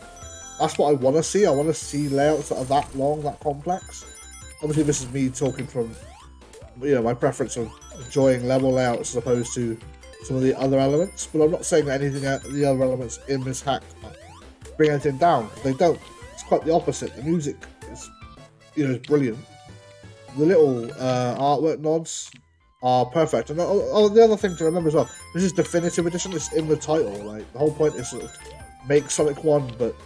that's what I want to see. I want to see layouts that are that long, that complex. Obviously, this is me talking from, you know, my preference of enjoying level layouts as opposed to some of the other elements. But I'm not saying that anything the other elements in this hack bring anything down, because they don't. It's quite the opposite. The music is, you know, is brilliant. The little artwork nods are perfect. And the other thing to remember as well, this is Definitive Edition. It's in the title. Like the whole point is to make Sonic 1, but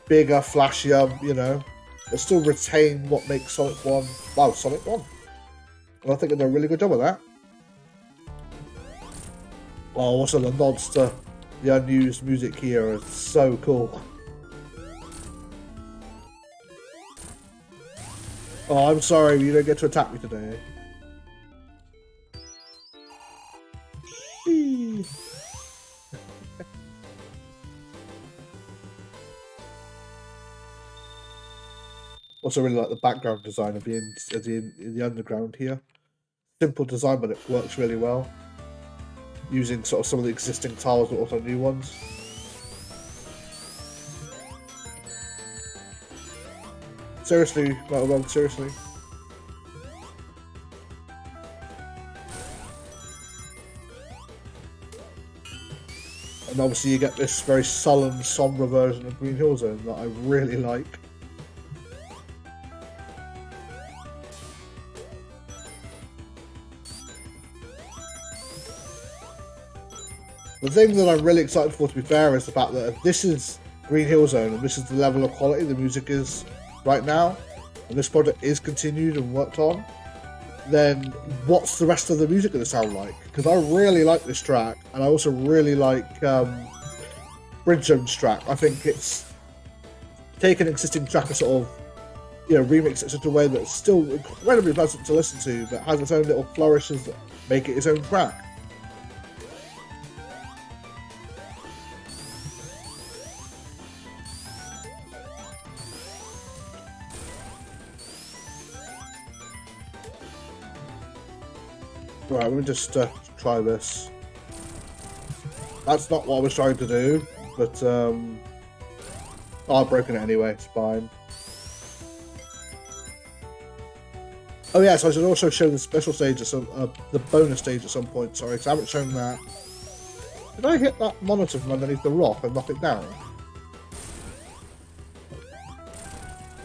bigger, flashier, you know, but still retain what makes Sonic 1, wow, Sonic 1. And I think they did a really good job of that. Oh, also the nods to the unused music here is so cool. Oh, I'm sorry, you don't get to attack me today. Also really like the background design of the underground here. Simple design, but it works really well. Using sort of some of the existing tiles, but also new ones. Seriously, well, seriously. And obviously you get this very sullen, somber version of Green Hill Zone that I really like. The thing that I'm really excited for, to be fair, is the fact that if this is Green Hill Zone and this is the level of quality the music is right now, and this project is continued and worked on, then what's the rest of the music going to sound like? Because I really like this track, and I also really like Bridge Zone's track. I think it's taken an existing track and sort of, you know, remix it in such a way that's still incredibly pleasant to listen to, but has its own little flourishes that make it its own track. Right, let me just try this. That's not what I was trying to do, but oh, I've broken it anyway, it's fine. Oh yeah, so I should also show the special stage at some, the bonus stage at some point, sorry, because I haven't shown that. Did I hit that monitor from underneath the rock and knock it down?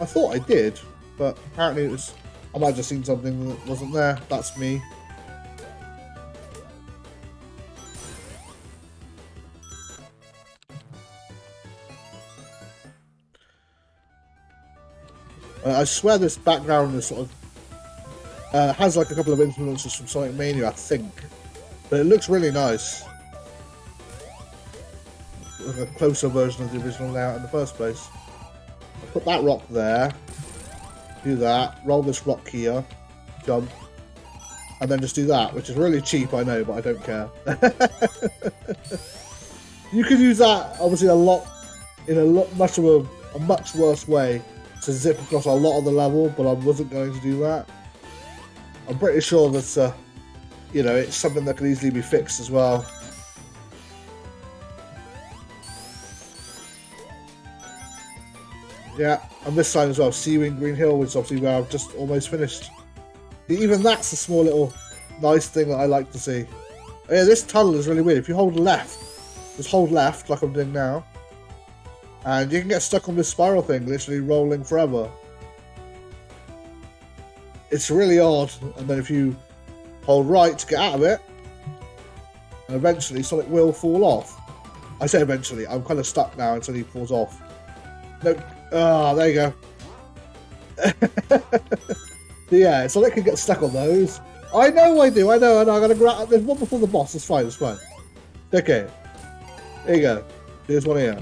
I thought I did, but apparently it was, I might have just seen something that wasn't there. That's me. I swear this background is sort of has like a couple of influences from Sonic Mania, I think, but it looks really nice. Like a closer version of the original layout in the first place. I'll put that rock there, do that, roll this rock here, jump, and then just do that, which is really cheap, I know, but I don't care. You could use that obviously a lot in a lot much of a a much worse way to zip across a lot of the level, but I wasn't going to do that. I'm pretty sure that, you know, it's something that can easily be fixed as well. Yeah, and this side as well, Seawing Green Hill, which is obviously where I've just almost finished. Even that's a small little nice thing that I like to see. Oh, yeah, this tunnel is really weird. If you hold left, just hold left like I'm doing now, and you can get stuck on this spiral thing, literally rolling forever. It's really odd. And then if you hold right to get out of it, and eventually Sonic will fall off. I say eventually, I'm kind of stuck now until he falls off. No, there you go. Yeah, Sonic can get stuck on those. I know I do, I know, I'm gonna grab. There's one before the boss, it's fine, it's fine. Okay. There you go. There's one here.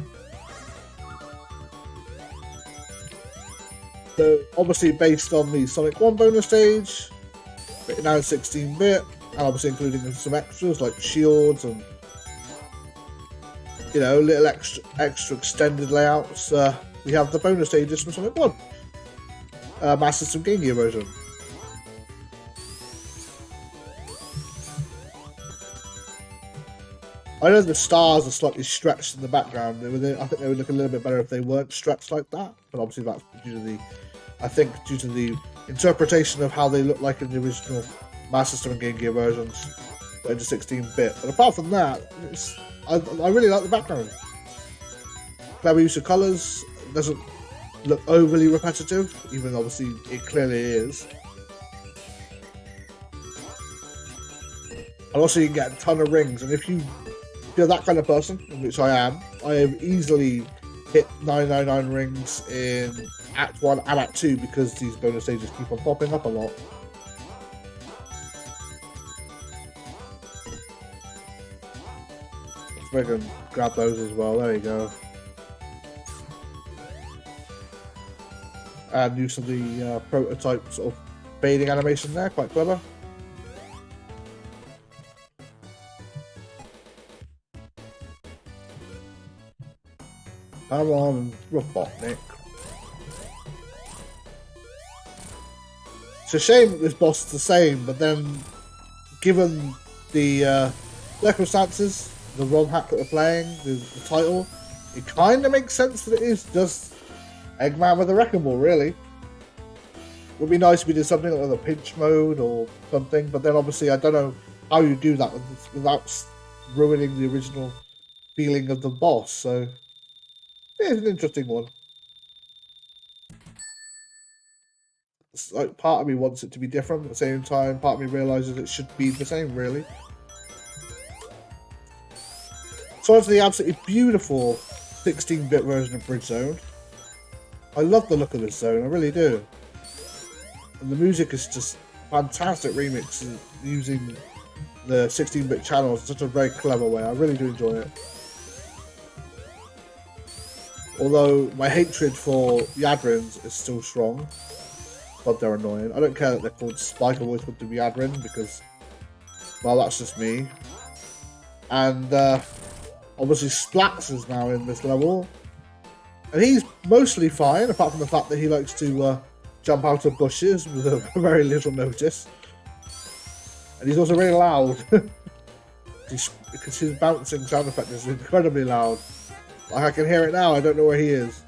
So, obviously based on the Sonic 1 bonus stage, but now 16-bit, and obviously including some extras like shields and, you know, little extra extended layouts. We have the bonus stages from Sonic 1. Master System Game Gear version. I know the stars are slightly stretched in the background. I think they would look a little bit better if they weren't stretched like that. But obviously that's due to the, I think, due to the interpretation of how they look like in the original Master System and Game Gear versions, into 16-bit. But apart from that, I really like the background. Clever use of colours. It doesn't look overly repetitive, even though obviously it clearly is. And also you can get a ton of rings, and if you're that kind of person, which I am, I have easily hit 999 rings in Act 1 and Act 2 because these bonus stages keep on popping up a lot. So I can grab those as well, there you go. And use some of the prototype sort of fading animation there, quite clever. Come on, Robotnik. It's a shame that this boss is the same, but then, given the circumstances, the ROM hack that we're playing, the title, it kind of makes sense that it is just Eggman with a Wrecking Ball, really. Would be nice if we did something like a pinch mode or something, but then obviously I don't know how you do that without ruining the original feeling of the boss, so it's an interesting one. It's like part of me wants it to be different, at the same time part of me realises it should be the same, really. So on to the absolutely beautiful 16-bit version of Bridge Zone. I love the look of this zone, I really do. And the music is just fantastic remix using the 16-bit channels in such a very clever way. I really do enjoy it. Although my hatred for Yadrins is still strong. God, they're annoying. I don't care that they're called Spike, I've always wanted to be Yadrin because, well, that's just me. And obviously Splats is now in this level. And he's mostly fine, apart from the fact that he likes to jump out of bushes with a very little notice. And he's also really loud. Because his bouncing sound effect is incredibly loud. Like I can hear it now, I don't know where he is.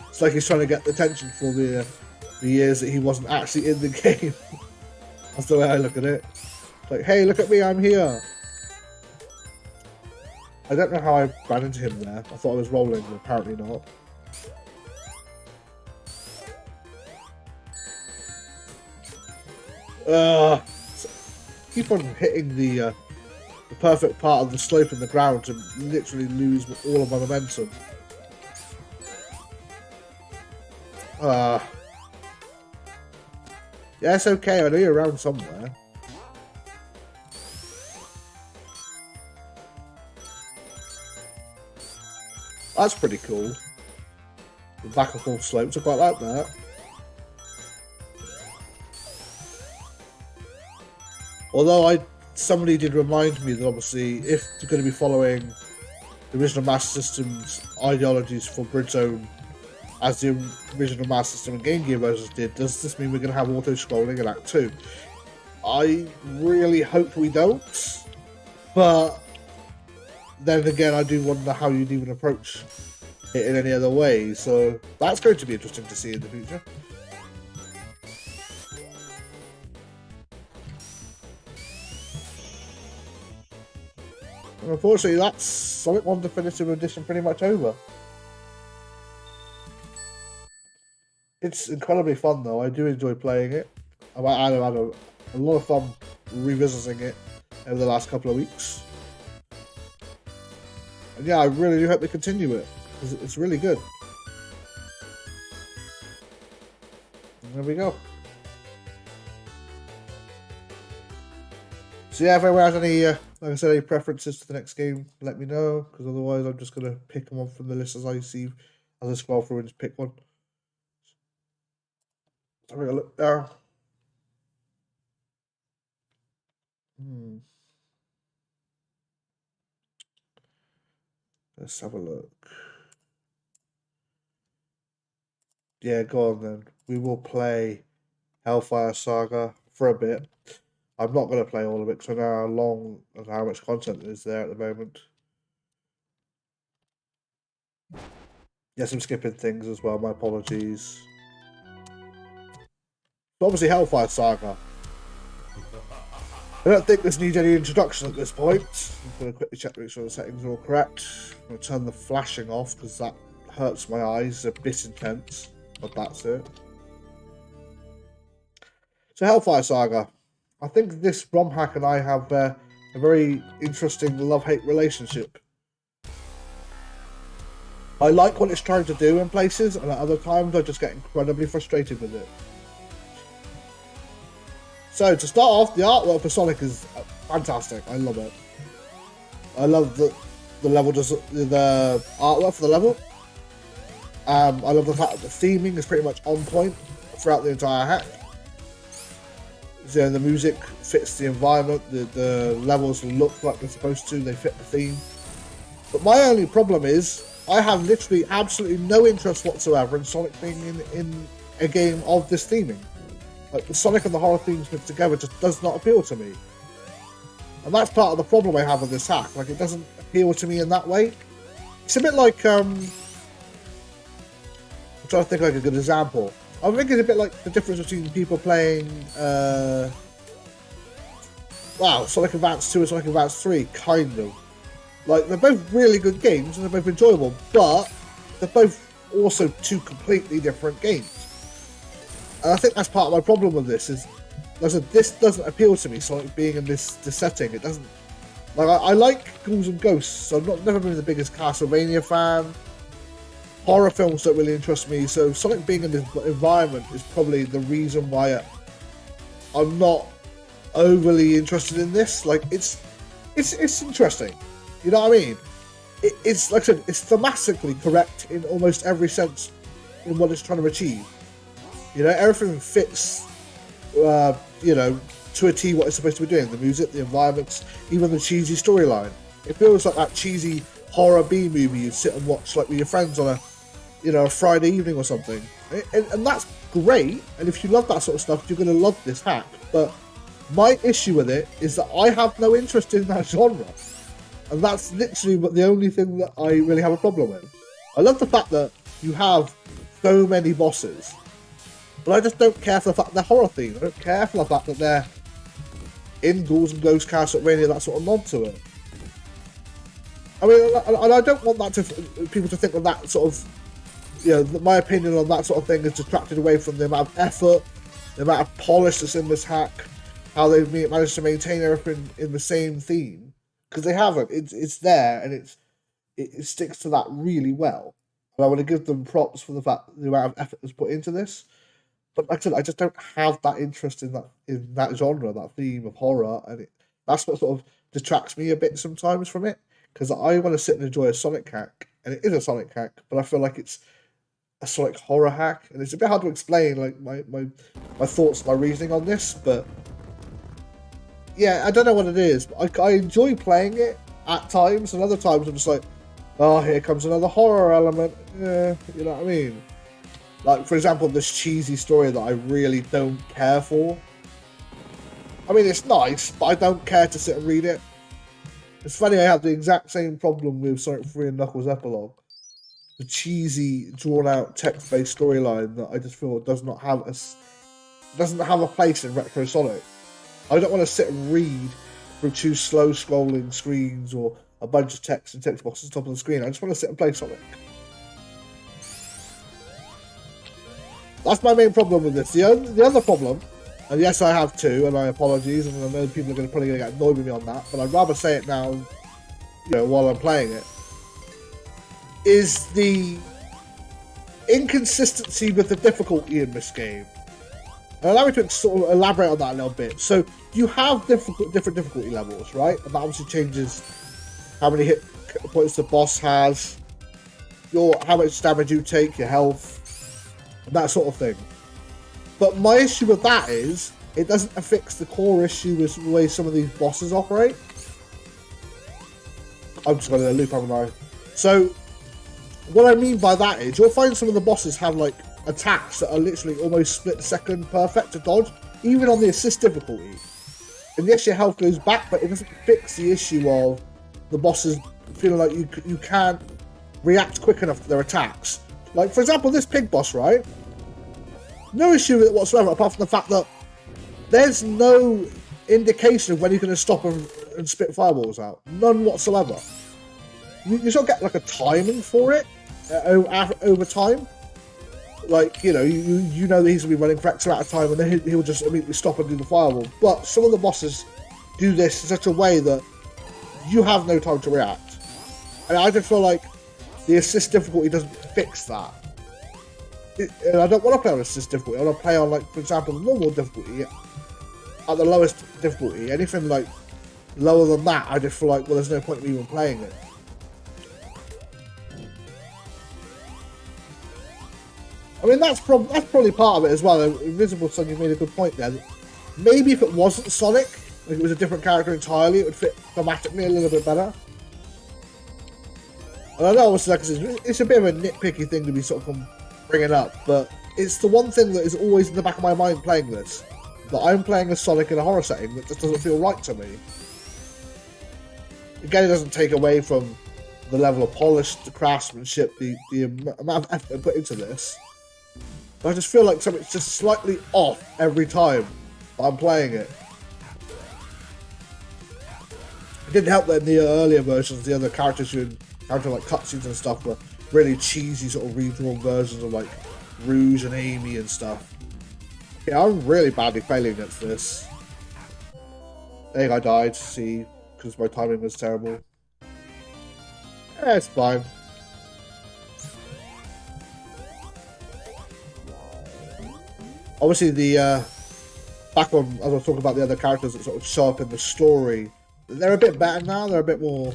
It's like he's trying to get the attention for the years that he wasn't actually in the game. That's the way I look at it. It's like, hey, look at me, I'm here. I don't know how I ran into him there. I thought I was rolling, but apparently not. Keep on hitting the perfect part of the slope in the ground to literally lose all of my momentum. Yeah, it's okay. I know you're around somewhere. That's pretty cool. The back and forth slopes, I quite like that. Although somebody did remind me that obviously if you're going to be following the original Master System's ideologies for Bridge Zone as the original Master System and Game Gear versions did, does this mean we're going to have auto-scrolling in Act 2? I really hope we don't, but then again, I do wonder how you'd even approach it in any other way, so that's going to be interesting to see in the future. And unfortunately, that's Sonic 1 Definitive Edition pretty much over. It's incredibly fun though, I do enjoy playing it. I've had a lot of fun revisiting it over the last couple of weeks. And yeah, I really do hope they continue it, because it's really good. And there we go. So yeah, if anyone has any, like I said, any preferences to the next game, let me know, because otherwise I'm just going to pick them up from the list as I see, as I scroll through and just pick one. Let's have a look there. Let's have a look. Yeah, go on then. We will play Hellfire Saga for a bit. I'm not going to play all of it because I know how long and how much content is there at the moment. Yes, I'm skipping things as well. My apologies. But obviously, Hellfire Saga. I don't think this needs any introduction at this point. I'm going to quickly check to make sure the settings are all correct. I'm going to turn the flashing off because that hurts my eyes. It's a bit intense, but that's it. So Hellfire Saga. I think this ROM hack and I have a very interesting love-hate relationship. I like what it's trying to do in places, and at other times I just get incredibly frustrated with it. So to start off, the artwork for Sonic is fantastic. I love it. I love the level, the artwork for the level. I love the fact that the theming is pretty much on point throughout the entire hack. So the music fits the environment, the levels look like they're supposed to, they fit the theme. But my only problem is, I have literally absolutely no interest whatsoever in Sonic being in a game of this theming. Like, the Sonic and the horror themes put together just does not appeal to me. And that's part of the problem I have with this hack. Like, it doesn't appeal to me in that way. It's a bit like, I'm trying to think of like a good example. I think it's a bit like the difference between people playing, Sonic Advance 2 and Sonic Advance 3, kind of. Like, they're both really good games and they're both enjoyable, but they're both also two completely different games. And I think that's part of my problem with this, is, like I said, this doesn't appeal to me, Sonic being in this setting. It doesn't, like, I like Ghouls and Ghosts, so I've never been the biggest Castlevania fan. Horror films don't really interest me, so Sonic being in this environment is probably the reason why I'm not overly interested in this. Like, it's interesting, you know what I mean? It's like I said, it's thematically correct in almost every sense in what it's trying to achieve. You know, everything fits, you know, to a T what it's supposed to be doing. The music, the environments, even the cheesy storyline. It feels like that cheesy horror B movie you'd sit and watch like with your friends on a Friday evening or something. And that's great, and if you love that sort of stuff, you're going to love this hack. But my issue with it is that I have no interest in that genre. And that's literally the only thing that I really have a problem with. I love the fact that you have so many bosses, but I just don't care for the fact that they're horror themed. I don't care for the fact that they're in Ghouls and Ghosts, Castlevania, that sort of nod to it. I mean, and I don't want people to think of that sort of, you know, my opinion on that sort of thing is detracted away from the amount of effort, the amount of polish that's in this hack, how they've managed to maintain everything in the same theme. Because they haven't. It's there, and it sticks to that really well. And I want to give them props for the amount of effort that's put into this. But like I said, I just don't have that interest in that genre, that theme of horror, and that's what sort of detracts me a bit sometimes from it. Because I want to sit and enjoy a Sonic hack, and it is a Sonic hack, but I feel like it's a Sonic horror hack, and it's a bit hard to explain, like my thoughts, my reasoning on this, but yeah, I don't know what it is, but I enjoy playing it at times, and other times I'm just like, Oh, here comes another horror element. Yeah, you know what I mean? Like, for example, this cheesy story that I really don't care for. I mean, it's nice, but I don't care to sit and read it. It's funny, I have the exact same problem with Sonic 3 and Knuckles Epilogue. The cheesy, drawn-out, text-based storyline that I just feel doesn't have a place in Retro Sonic. I don't want to sit and read through two slow-scrolling screens or a bunch of text and text boxes on top of the screen. I just want to sit and play Sonic. That's my main problem with this. The other problem, and yes, I have two, and I apologize, and I know people are probably going to get annoyed with me on that, but I'd rather say it now, while I'm playing it, is the inconsistency with the difficulty in this game. And allow me to sort of elaborate on that a little bit. So you have different difficulty levels, right? And that obviously changes how many hit points the boss has, how much damage you take, your health, and that sort of thing. But my issue with that is it doesn't affix the core issue with the way some of these bosses operate. I'm just going to loop, haven't I? So what I mean by that is you'll find some of the bosses have like attacks that are literally almost split second perfect to dodge, even on the assist difficulty. And yes, your health goes back, but it doesn't fix the issue of the bosses feeling like you can't react quick enough to their attacks. Like, for example, this pig boss, right? No issue with it whatsoever, apart from the fact that there's no indication of when you're going to stop and spit fireballs out. None whatsoever. You sort of get like a timing for it over time. Like, you know that he's going to be running for X amount of time and then he'll just immediately stop and do the fireball. But some of the bosses do this in such a way that you have no time to react. And I just feel like the assist difficulty doesn't fix that. And I don't want to play on assist difficulty. I want to play on, like, for example, the normal difficulty at the lowest difficulty. Anything like lower than that, I just feel like, well, there's no point in even playing it. I mean, that's probably part of it as well. Invisible Sun, you made a good point there. Maybe if it wasn't Sonic, if it was a different character entirely, it would fit thematically a little bit better. And I know, obviously, like, it's a bit of a nitpicky thing to be sort of bringing up, but it's the one thing that is always in the back of my mind playing this. That I'm playing a Sonic in a horror setting that just doesn't feel right to me. Again, it doesn't take away from the level of polish, the craftsmanship, the amount of effort put into this. But I just feel like something's just slightly off every time I'm playing it. It didn't help that in the earlier versions, the other characters you encounter, like cutscenes and stuff, were really cheesy sort of redrawn versions of like Rouge and Amy and stuff. Yeah, I'm really badly failing against this. I think I died, see, because my timing was terrible. Yeah, it's fine. Obviously, back on, as I was talking about the other characters that sort of show up in the story, they're a bit better now, they're a bit more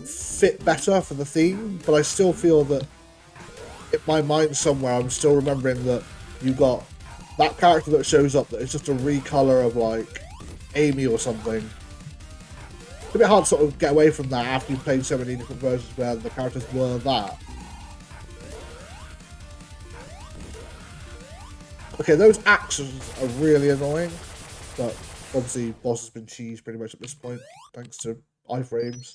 fit better for the theme, but I still feel that in my mind somewhere, I'm still remembering that you've got that character that shows up that is just a recolor of, like, Amy or something. It's a bit hard to sort of get away from that after you've played so many different versions where the characters were that. Okay, those actions are really annoying, but obviously boss has been cheesed pretty much at this point, thanks to iframes.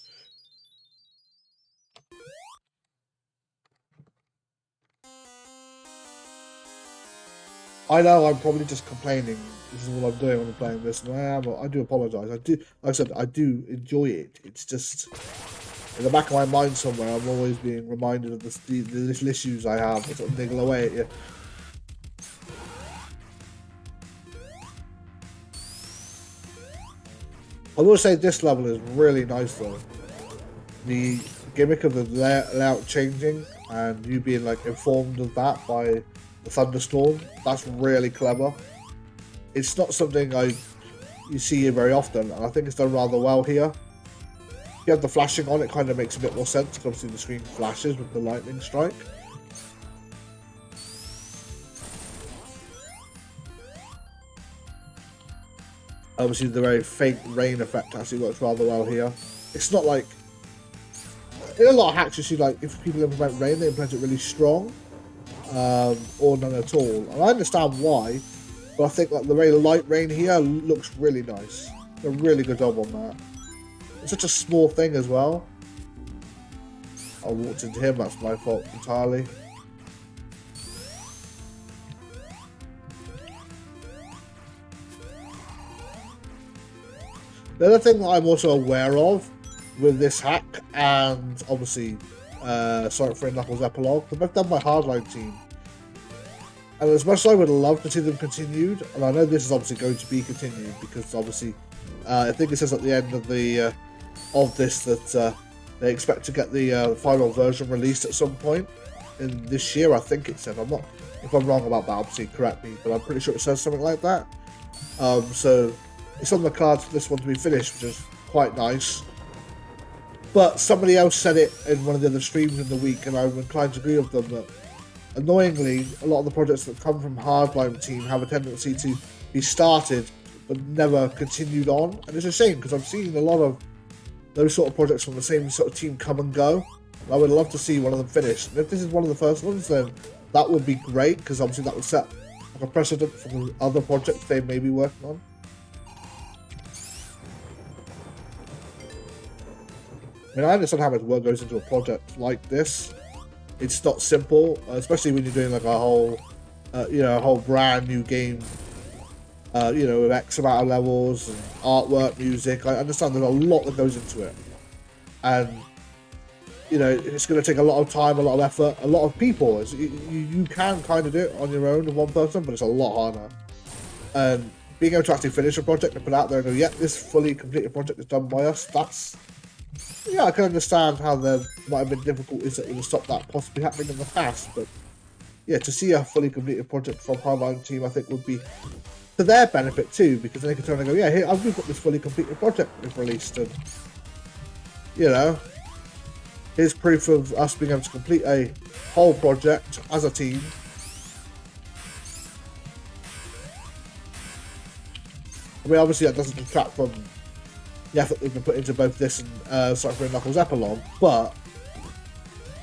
I know I'm probably just complaining. This is what I'm doing when I'm playing this, and I do apologise. Like I said, I do enjoy it. It's just in the back of my mind somewhere, I'm always being reminded of the little issues I have that sort of niggle away at you. I will say this level is really nice though. The gimmick of the layout changing and you being like informed of that by the thunderstorm, that's really clever. It's not something you see very often, and I think it's done rather well here. If you have the flashing on, it kind of makes a bit more sense because obviously the screen flashes with the lightning strike. Obviously the very faint rain effect actually works rather well here. It's not like in a lot of hacks you see, like, if people implement rain, they implement it really strong, or none at all. And I understand why, but I think like the very light rain here looks really nice. A really good job on that. It's such a small thing as well. I walked into him, that's my fault entirely. The other thing that I'm also aware of with this hack, and obviously Sonic 3 and Knuckles Epilogue, they've both done by Hardline team. And as much as I would love to see them continued, and I know this is obviously going to be continued, because obviously I think it says at the end of the of this that they expect to get the final version released at some point in this year. I think it said. I'm not. If I'm wrong about that, obviously correct me. But I'm pretty sure it says something like that. So it's on the cards for this one to be finished, which is quite nice. But somebody else said it in one of the other streams in the week, and I'm inclined to agree with them that annoyingly, a lot of the projects that come from Hardline team have a tendency to be started but never continued on, and it's a shame because I've seen a lot of those sort of projects from the same sort of team come and go. And I would love to see one of them finished, and if this is one of the first ones, then that would be great, because obviously that would set like a precedent for the other projects they may be working on. I mean, I understand how much work goes into a project like this. It's not simple, especially when you're doing like a whole, a whole brand new game, with X amount of levels and artwork, music. I understand there's a lot that goes into it, and it's going to take a lot of time, a lot of effort, a lot of people. You can kind of do it on your own with one person, but it's a lot harder. And being able to actually finish a project and put it out there and go, yeah, this fully completed project is done by us. Yeah, I can understand how there might have been difficulties that would have stopped that possibly happening in the past, but yeah, to see a fully completed project from Hardline team, I think would be to their benefit too, because then they can turn and go, yeah, here, we've got this fully completed project we've released, and here's proof of us being able to complete a whole project as a team. I mean, obviously that doesn't detract from the effort we've been put into both this and Sonic 3 and Knuckles Epilogue, but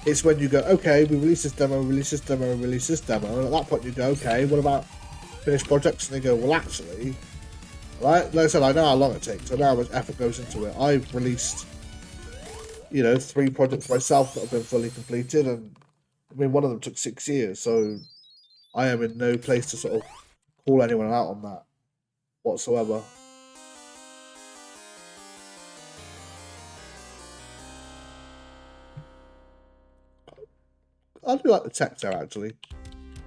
it's when you go, okay, we release this demo, release this demo, release this demo, and at that point you go, okay, what about finished projects? And they go, well, actually, right? Like I said, I know how long it takes, I know how much effort goes into it. I've released, 3 projects myself that have been fully completed, and I mean, one of them took 6 years, so I am in no place to sort of call anyone out on that whatsoever. I do like the text there, actually.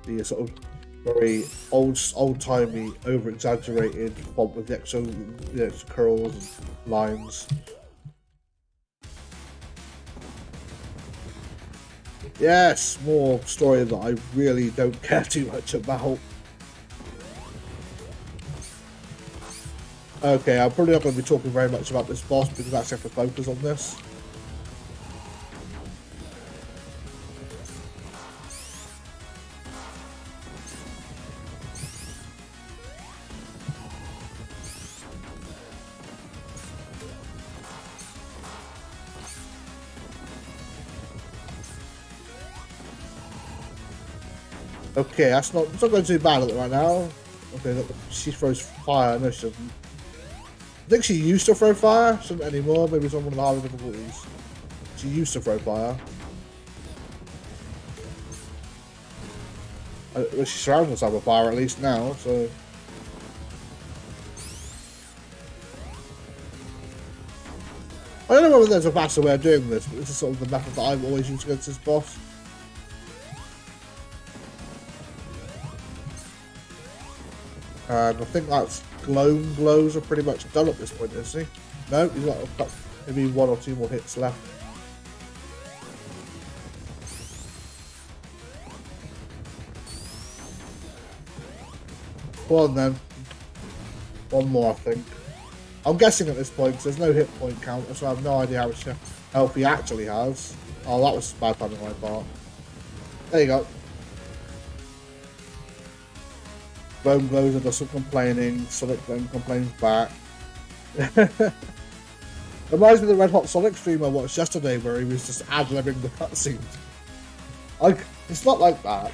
The sort of very old-timey, over-exaggerated font with the extra, curls and lines. Yes, more story that I really don't care too much about. Okay, I'm probably not going to be talking very much about this boss because that's have to focus on this. Okay, it's not going too bad right now. Okay, look, she throws fire. No, she doesn't. I think she used to throw fire. She doesn't anymore. Maybe it's on one of the harder difficulties. She used to throw fire. Well, she surrounds herself with fire at least now, so. I don't know whether there's a faster way of doing this, but this is sort of the method that I've always used against this boss. And I think that's Gloam Glows are pretty much done at this point, isn't he? No, he's got maybe 1 or 2 more hits left. Go on then. 1 more, I think. I'm guessing at this point, because there's no hit point counter, so I have no idea how much health he actually has. Oh, that was bad timing on my part. There you go. Bone Glows does some complaining, Sonic then complains back. Reminds me of the Red Hot Sonic stream I watched yesterday where he was just ad-libbing the cutscenes. It's not like that.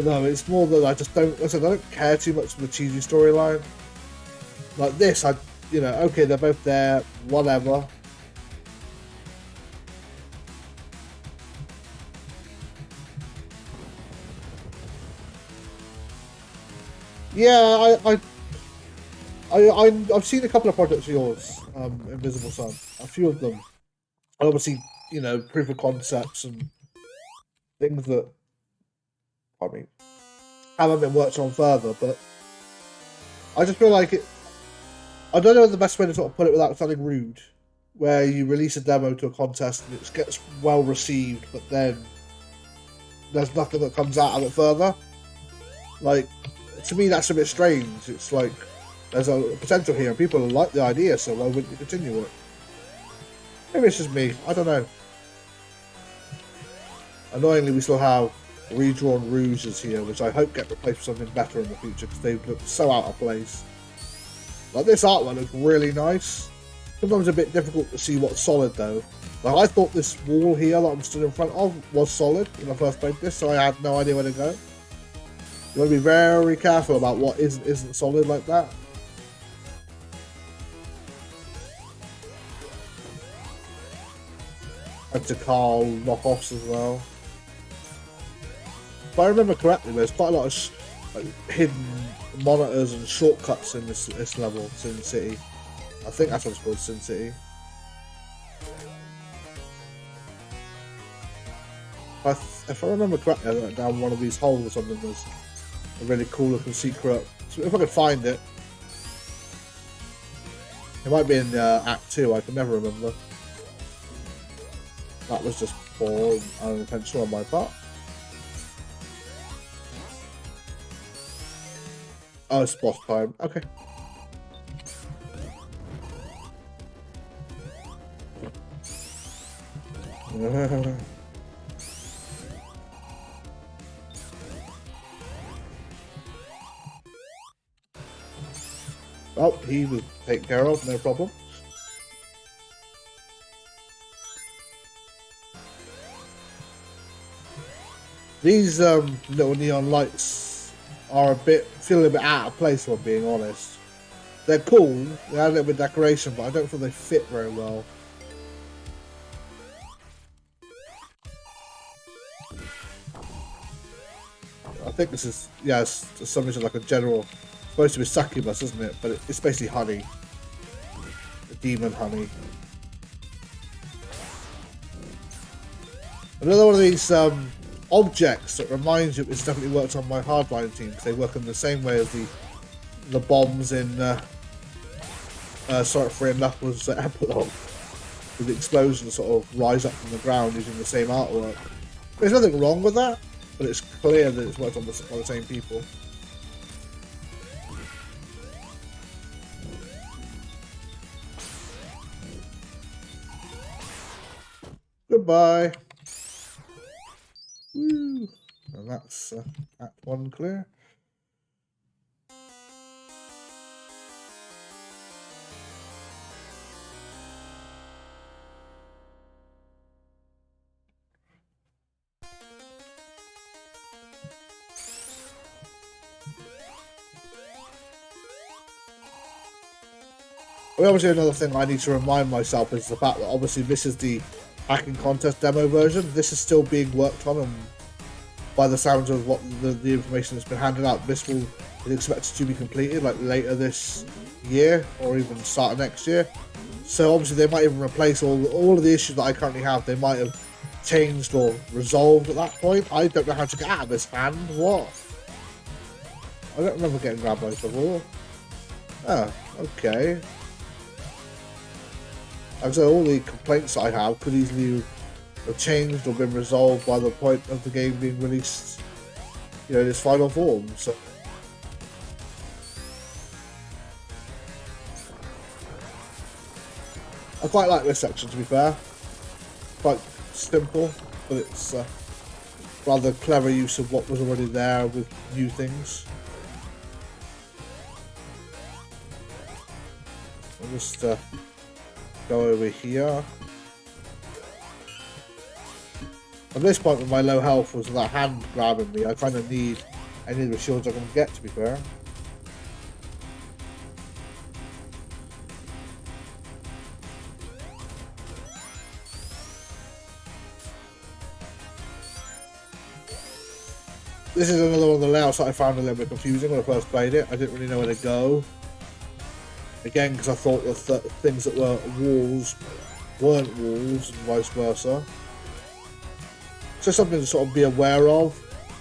No, it's more that I just don't. I don't care too much for the cheesy storyline. Like this, okay, they're both there, whatever. Yeah, I've seen a couple of projects of yours, Invisible Sun, a few of them. And obviously, proof of concepts and things that, haven't been worked on further, but I just feel like it. I don't know the best way to sort of put it without sounding rude, where you release a demo to a contest and it gets well received, but then there's nothing that comes out of it further. Like, to me, that's a bit strange. It's like there's a potential here and people like the idea, so why wouldn't you continue it? Maybe it's just me. I don't know. Annoyingly, we still have redrawn rouges here, which I hope get replaced with something better in the future because they look so out of place. Like, this artwork looks really nice. Sometimes a bit difficult to see what's solid though. Like, I thought this wall here that I'm stood in front of was solid when I first played this, so I had no idea where to go. You want to be very careful about what isn't solid like that. And to Carl knockoffs as well. If I remember correctly, there's quite a lot of hidden monitors and shortcuts in this level, Sin City. I think that's what it's called, Sin City. If I remember correctly, I went down one of these holes or something. There's a really cool looking secret. So if I could find it, it might be in Act 2. I can never remember. That was just poor and unintentional on my part. Oh, it's boss time. Okay. Well, he was taken care of, no problem. These little neon lights are feel a little bit out of place, if I'm being honest. They're cool, they add a little bit of decoration, but I don't feel they fit very well. I think this is, yeah, it's something like a general, supposed to be succubus, isn't it? But it's basically honey. The demon honey. Another one of these objects that reminds you, it's definitely worked on my hardline team, because they work in the same way as the bombs in Sonic 3 and Knuckles Epilogue. With the explosions sort of rise up from the ground using the same artwork. There's nothing wrong with that, but it's clear that it's worked on by the same people. Goodbye. Woo. And that's Act 1 clear. Well, obviously another thing I need to remind myself is the fact that obviously this is the hacking contest demo version. This is still being worked on, and by the sounds of what the information that's been handed out, this is expected to be completed like later this year or even start of next year. So obviously they might even replace all of the issues that I currently have. They might have changed or resolved at that point. I don't know how to get out of this hand. What? I don't remember getting grabbed by before. Oh, okay. And so all the complaints I have could easily have changed or been resolved by the point of the game being released, in its final form. So I quite like this section, to be fair. Quite simple, but it's rather clever use of what was already there with new things. I'll just Go over here. At this point with my low health was that hand grabbing me. I kind of need any of the shields I can get, to be fair. This is another one of the layouts that I found a little bit confusing when I first played it. I didn't really know where to go. Again, because I thought the things that were walls weren't walls and vice versa. So something to sort of be aware of,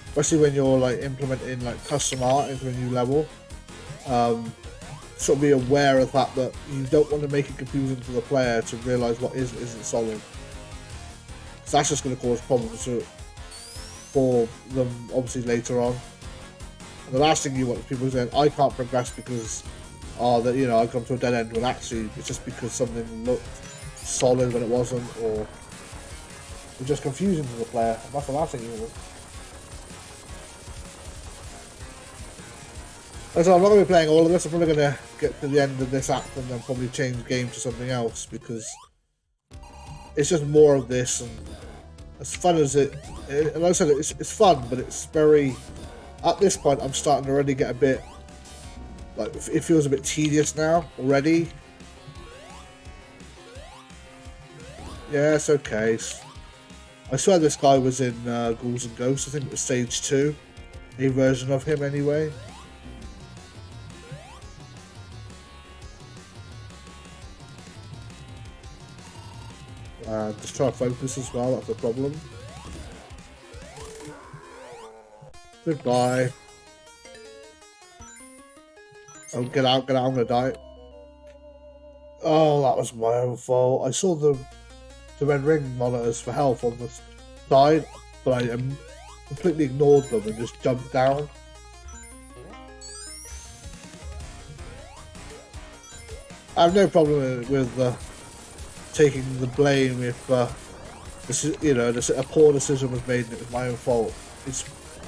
especially when you're like implementing like custom art into a new level. Sort of be aware of the fact that you don't want to make it confusing for the player to realise what is and isn't solid. So that's just going to cause problems for them obviously later on. And the last thing you want is people saying, I can't progress because that, you know, I come to a dead end, when actually it's just because something looked solid when it wasn't, or it's just confusing to the player. And that's the last thing you want. And so I'm not going to be playing all of this. I'm probably going to get to the end of this act and then probably change game to something else, because it's just more of this. And as fun as and like I said, it's fun, but it's very, at this point I'm starting to already get a bit, like, it feels a bit tedious now already. Yeah, it's okay. I swear this guy was in Ghouls and Ghosts. I think it was stage 2, a version of him anyway. Just try to focus as well, that's the problem. Goodbye. Oh, get out, I'm gonna die. Oh, that was my own fault. I saw the red ring monitors for health on the side, but I completely ignored them and just jumped down. I have no problem with taking the blame if a poor decision was made and it was my own fault. It's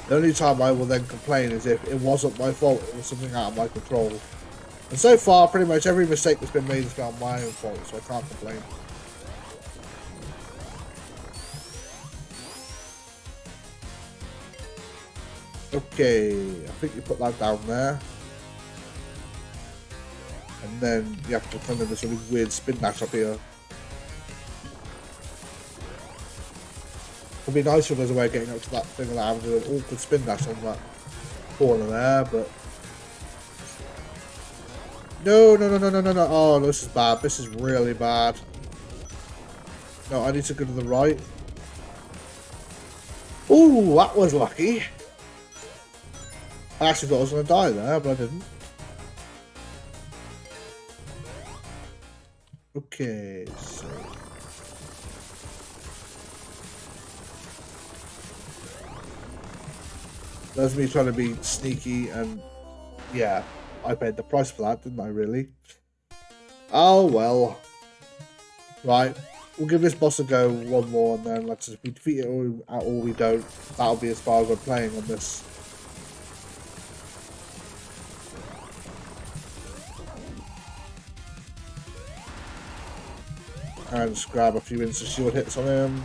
the only time I will then complain is if it wasn't my fault, it was something out of my control. And so far, pretty much every mistake that's been made has been my own fault, so I can't complain. Okay, I think you put that down there. And then you have to come in this really weird spin dash up here. It'd be nice if there's a way of getting up to that thing without having to do an awkward spin dash on that corner there, but... No. Oh, this is bad. This is really bad. No, I need to go to the right. Ooh, that was lucky. I actually thought I was going to die there, but I didn't. Okay, so... That's me trying to be sneaky, and yeah, I paid the price for that, didn't I, really? Oh, well. Right, we'll give this boss a go one more, and then let's just, if we defeat it or we don't, that'll be as far as we're playing on this. And just grab a few instant shield hits on him.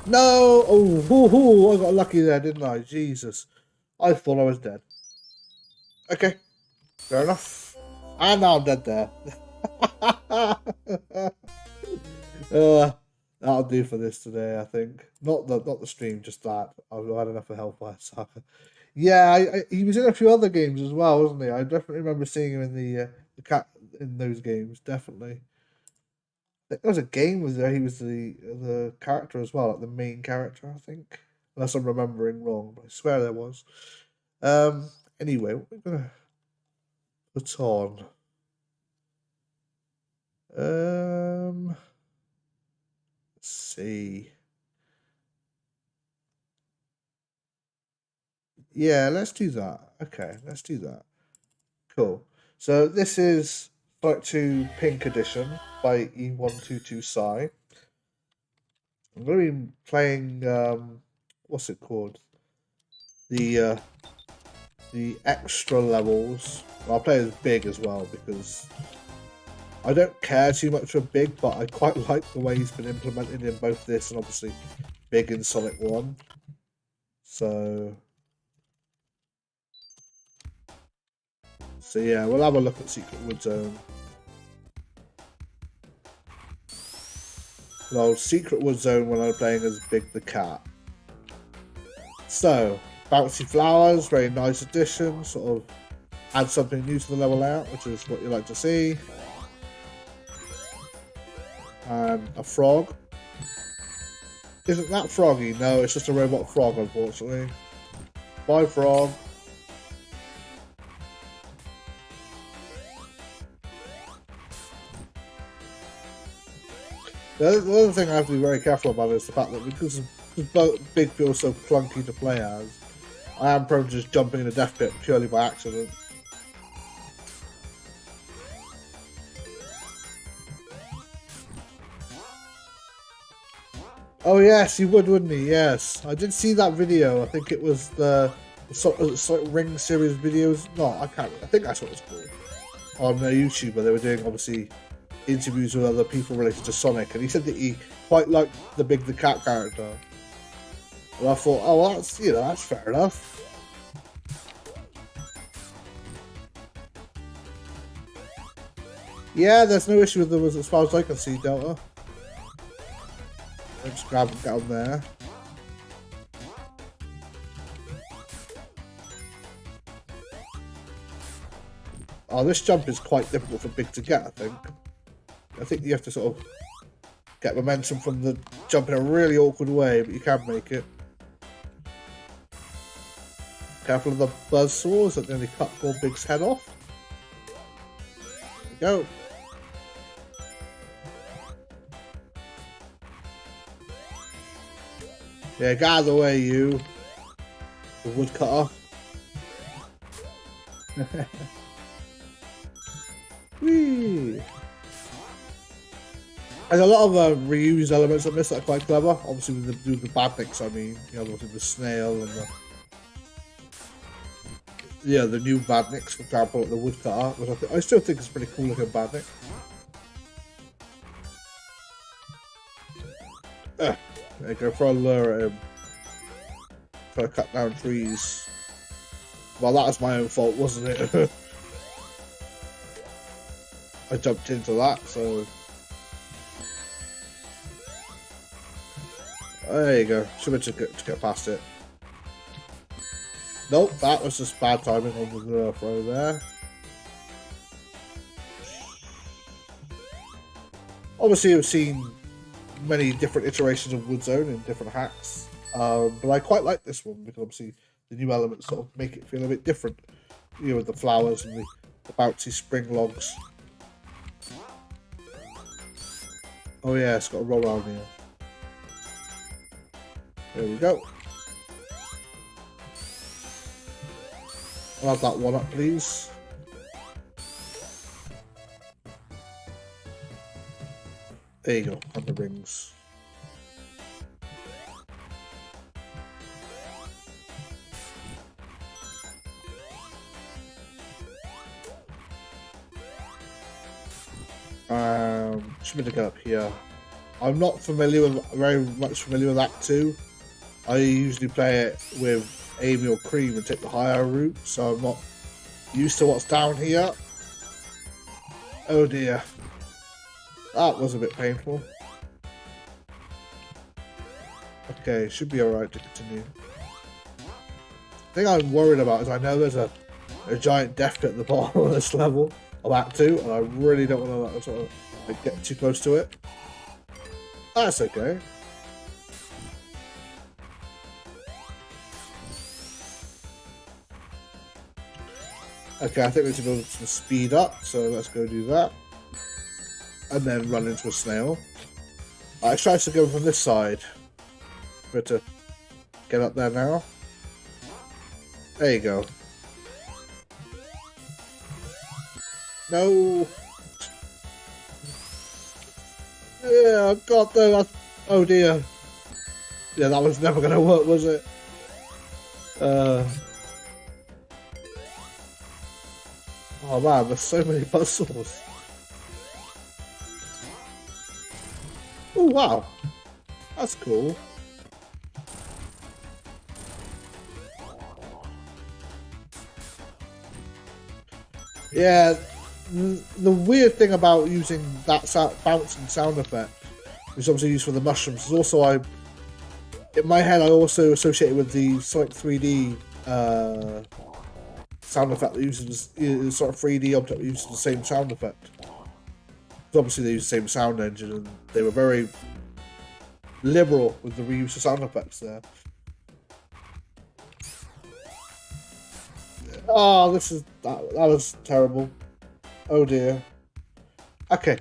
No! Oh, I got lucky there, didn't I? Jesus. I thought I was dead. Okay. Fair enough. And now I'm dead there. That'll do for this today, I think. Not the stream, just that. I've had enough of Hellfire Saga. Yeah, he was in a few other games as well, wasn't he? I definitely remember seeing him in the cat in those games, definitely. There was a game where he was the character as well, like the main character, I think. Unless I'm remembering wrong, but I swear there was. Anyway, what we're gonna put on. Let's see. Yeah, let's do that. Okay, let's do that. Cool. So this is Flight 2 Pink Edition by E122 Psy. I'm going to be playing, what's it called? the extra levels. I'll play as big as well because I don't care too much for big, but I quite like the way he's been implemented in both this and obviously big in Sonic 1. So yeah, we'll have a look at Secret Wood Zone. Well, Secret Wood Zone when I'm playing as Big the Cat. So, bouncy flowers, very nice addition, sort of add something new to the level out, which is what you like to see. And a frog. Isn't that Froggy? No, it's just a robot frog, unfortunately. Bye, frog. The other thing I have to be very careful about is the fact that because Big feels so clunky to play as, I am prone to just jumping in a death pit purely by accident. Oh yes, he would, wouldn't he? Yes, I did see that video. I think it was the sort of Ring series videos. No, I can't. I think that's what it's called on YouTube. Where they were doing obviously interviews with other people related to Sonic, and he said that he quite liked the Big the Cat character. And I thought, oh, well, that's fair enough. Yeah, there's no issue with them as far as I can see, Delta. Let's grab and get on there. Oh, this jump is quite difficult for Big to get, I think. I think you have to sort of get momentum from the jump in a really awkward way, but you can make it. Careful of the buzzsaws that nearly cut poor Big's head off. There we go. Yeah, get out of the way, you. The woodcutter. Whee! There's a lot of reused elements of this that are quite clever. Obviously, with the badniks, I mean, you know, obviously the snail and the new badniks, for example, like the woodcutter, which I still think is pretty cool looking badnik. There you go, for a lure at him. Try to cut down trees. Well, that was my own fault, wasn't it? I jumped into that, so... There you go. Should be to get past it. Nope, that was just bad timing on the lure throw there. Obviously, I've seen many different iterations of Wood Zone in different hacks, but I quite like this one because obviously the new elements sort of make it feel a bit different. You know, with the flowers and the bouncy spring logs. Oh yeah, it's got a roll around here. There we go. I'll have that one up, please. There you go, on the rings. Should be to get up here. I'm not very much familiar with Act 2. I usually play it with Amy or Cream and take the higher route, so I'm not used to what's down here. Oh dear. That was a bit painful. Okay, should be alright to continue. The thing I'm worried about is I know there's a giant death pit at the bottom of this level of Act 2, and I really don't want to sort of get too close to it. That's okay. Okay, I think we need to build some speed up, so let's go do that. And then run into a snail. I try to go from this side. For it to get up there now. There you go. No! Yeah, I got there. Oh dear. Yeah, that was never going to work, was it? Oh man, there's so many puzzles. Oh wow, that's cool. Yeah, the weird thing about using that bouncing sound effect, which is obviously used for the mushrooms, is also in my head I also associate it with the Sonic 3D sound effect that uses sort of 3D object that uses the same sound effect. Obviously they use the same sound engine and they were very liberal with the reuse of sound effects there. Oh, that was terrible. Oh dear. Okay,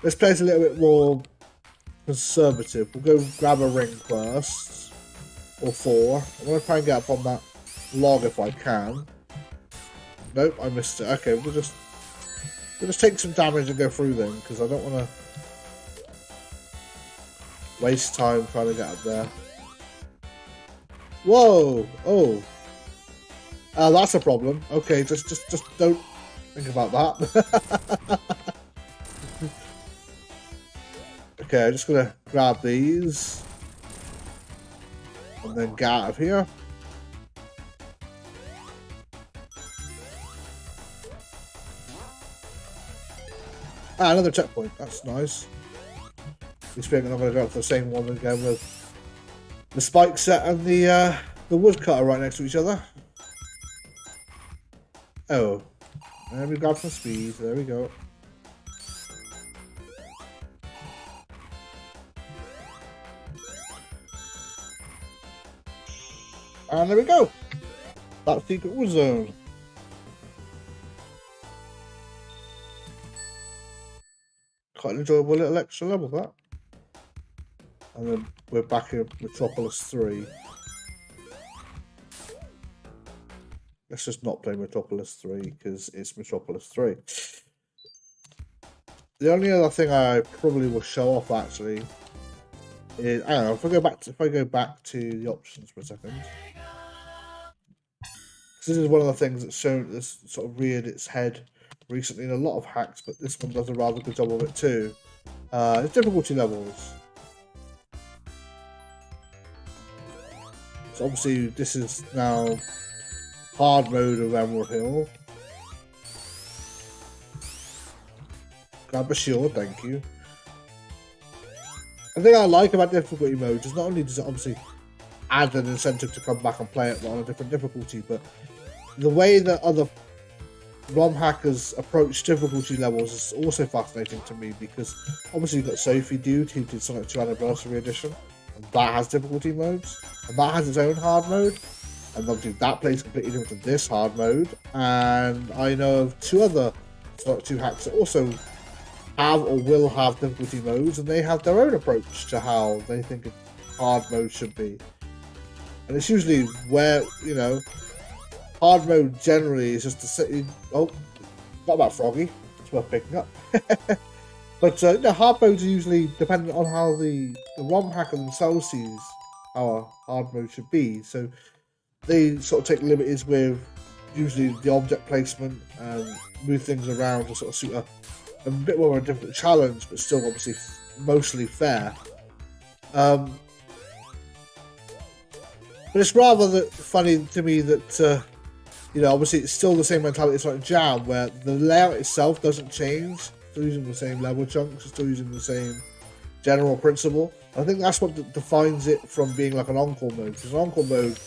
let's play it a little bit more conservative. We'll go grab a ring first, or 4. I'm gonna try and get up on that log if I can. Nope, I missed it. Okay, we'll just take some damage and go through them because I don't want to waste time trying to get up there. Whoa! Oh. That's a problem. Okay, just don't think about that. Okay, I'm just gonna grab these and then get out of here. Another checkpoint. That's nice. This week I'm not gonna go up to the same one again with the spike set and the woodcutter right next to each other. Oh, and we got some speed. There we go. And there we go. That's secret wood zone. Quite an enjoyable little extra level, that. And then we're back in Metropolis 3. Let's just not play Metropolis 3 because it's Metropolis 3. The only other thing I probably will show off actually is, I don't know, if I go back to the options for a second. This is one of the things that's sort of reared its head recently in a lot of hacks, but this one does a rather good job of it too. It's difficulty levels. So obviously this is now hard mode of Emerald Hill. Grab a shield, thank you. The thing I like about difficulty modes is not only does it obviously add an incentive to come back and play it on a different difficulty, but the way that other ROM hackers approach difficulty levels is also fascinating to me, because obviously you've got Sophie Dude who did Sonic 2 Anniversary Edition, and that has difficulty modes, and that has its own hard mode, and obviously that plays completely different to this hard mode. And I know of 2 other Sonic 2 hacks that also have or will have difficulty modes, and they have their own approach to how they think a hard mode should be. And it's usually where, you know, hard mode generally is just to say, oh, not about Froggy, it's worth picking up. But no, hard modes are usually dependent on how the ROM hacker themselves sees how a hard mode should be. So they sort of take liberties with usually the object placement and move things around to sort of suit a bit more of a difficult challenge, but still obviously mostly fair. But it's rather funny to me that you know, obviously it's still the same mentality as like Jam, where the layout itself doesn't change. Still using the same level chunks, still using the same general principle. I think that's what defines it from being like an encore mode. Because an encore mode,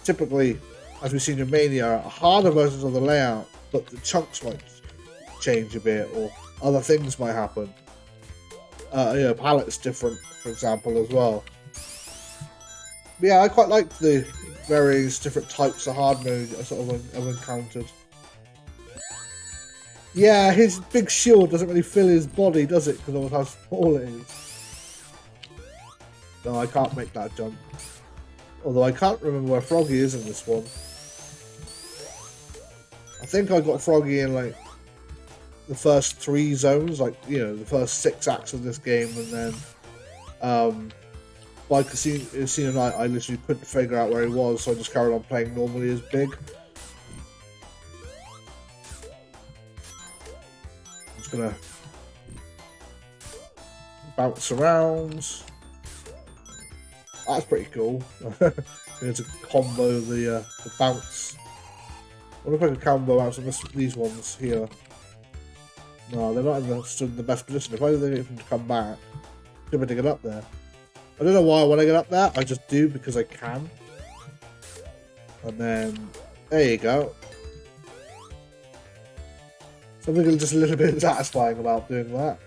typically, as we've seen in Mania, are harder versions of the layout, but the chunks might change a bit, or other things might happen. You know, palette's different, for example, as well. But yeah, I quite like the various different types of hard mode I sort of have encountered. Yeah, his big shield doesn't really fill his body, does it? Because of how small it is. No, I can't make that jump. Although I can't remember where Froggy is in this one. I think I got Froggy in like the first 3 zones, like, you know, the first 6 acts of this game, and then by Casino Night, I literally couldn't figure out where he was, so I just carried on playing normally as Big. I'm just gonna bounce around. That's pretty cool. To combo the bounce. I wonder if I can combo out some of these ones here. No, they're not stood in the best position. If I didn't get them to come back, I'm going to get up there. I don't know why when I get up there, I just do because I can. And then, there you go. Something just a little bit satisfying about doing that.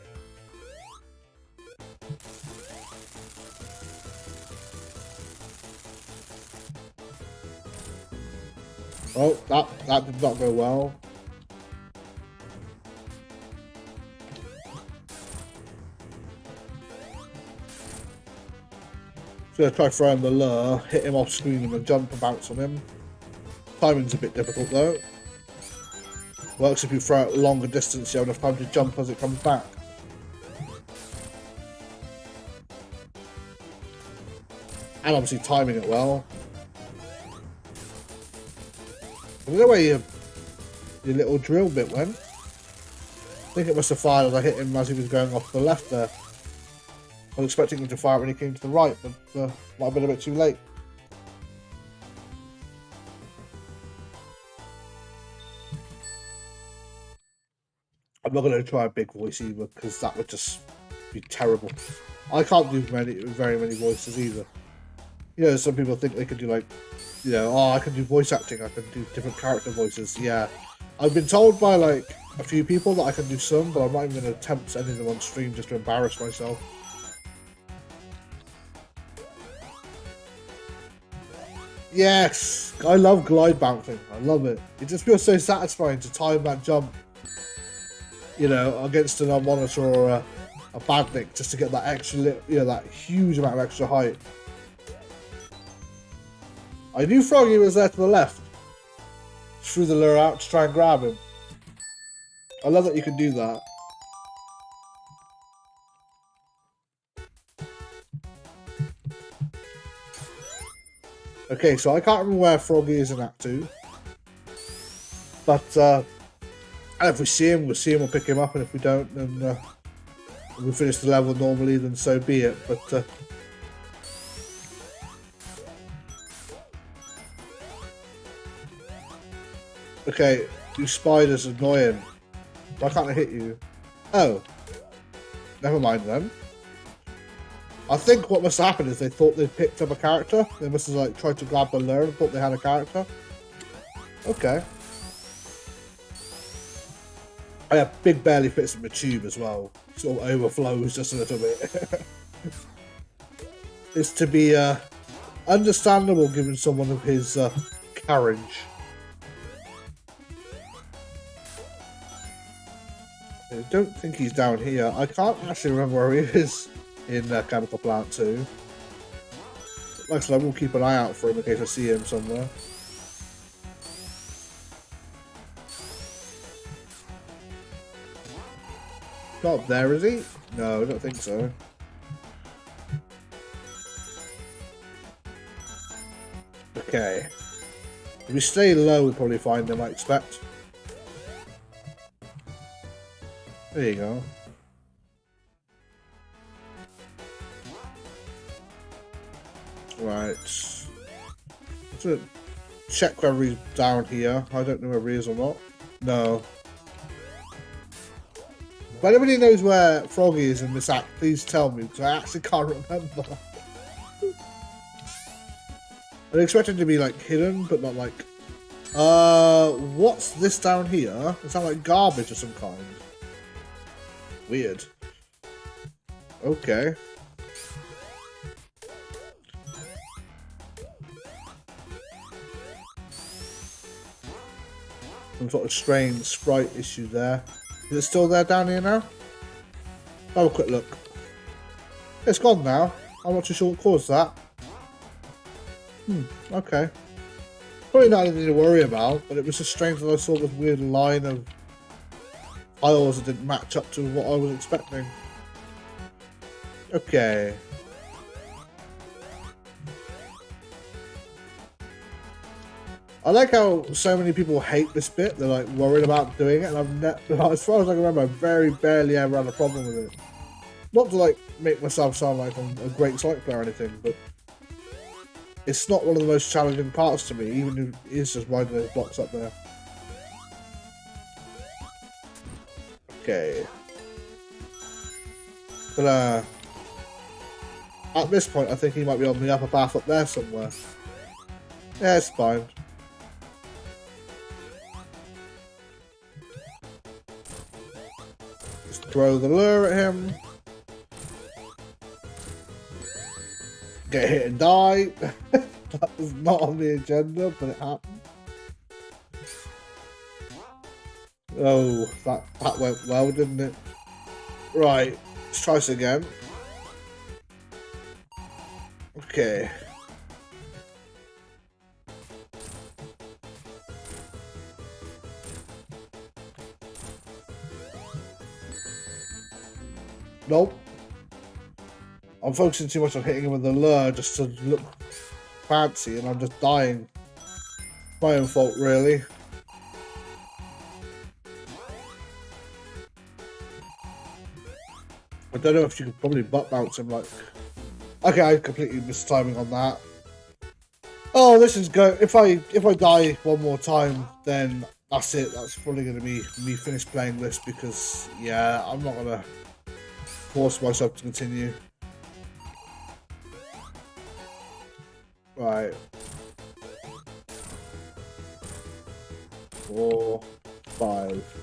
Oh, that did not go well. Just gonna try throwing the lure, hit him off screen and then jump and bounce on him. Timing's a bit difficult though. Works if you throw it a longer distance, you have enough time to jump as it comes back. And obviously timing it well. I don't know where your little drill bit went. I think it must have fired as I hit him as he was going off to the left there. I was expecting him to fire when he came to the right, but might have been a bit too late. I'm not going to try a big voice either, because that would just be terrible. I can't do very many voices either. You know, some people think they could do like, you know, oh, I can do voice acting, I can do different character voices. Yeah, I've been told by like a few people that I can do some, but I'm not even going to attempt any of them on stream just to embarrass myself. Yes, I love glide bouncing. I love it. It just feels so satisfying to time that jump, you know, against a monitor or a badnik, just to get that extra, you know, that huge amount of extra height. I knew Froggy was there to the left. Threw the lure out to try and grab him. I love that you can do that. Okay, so I can't remember where Froggy is in Act 2. But if we see him, we'll pick him up, and if we don't, then we finish the level normally, then so be it. But okay, you spiders annoy him. Why can't I hit you? Oh, never mind then. I think what must have happened is they thought they'd picked up a character. They must have like tried to grab the lure and thought they had a character. Okay. Oh yeah, Big barely fits in the tube as well. Sort of overflows just a little bit. It's to be understandable given someone of his carriage. I don't think he's down here. I can't actually remember where he is in Chemical Plant 2. Like I said, I will keep an eye out for him in case I see him somewhere. Not up there, is he? No, I don't think so. Okay. If we stay low, we'll probably find him, I expect. There you go. Right. Let's check whether he's down here. I don't know whether he is or not. No. If anybody knows where Froggy is in this act, please tell me, because I actually can't remember. I expect him to be like hidden, but not like... what's this down here? It sounds like garbage of some kind. Weird. Okay. Some sort of strange sprite issue there. Is it still there down here now? Have a quick look. It's gone now. I'm not too sure what caused that. Okay. Probably not anything to worry about, but it was just strange that I saw this weird line of tiles that didn't match up to what I was expecting. Okay. I like how so many people hate this bit. They're like worried about doing it, and as far as I can remember, I very barely ever had a problem with it. Not to like make myself sound like I'm a great Sonic player or anything, but it's not one of the most challenging parts to me, even if it is just riding those blocks up there. Okay. But at this point, I think he might be on the upper path up there somewhere. Yeah, it's fine. Just throw the lure at him. Get hit and die. That was not on the agenda, but it happened. Oh, that went well, didn't it? Right, let's try this again. Okay. Nope. I'm focusing too much on hitting him with the lure just to look fancy, and I'm just dying. My own fault, really. I don't know if you could probably butt bounce him like... Okay, I completely missed timing on that. Oh, this is go. If I die one more time, then that's it. That's probably going to be me finish playing this because, yeah, I'm not going to force myself to continue. Right. 4, 5.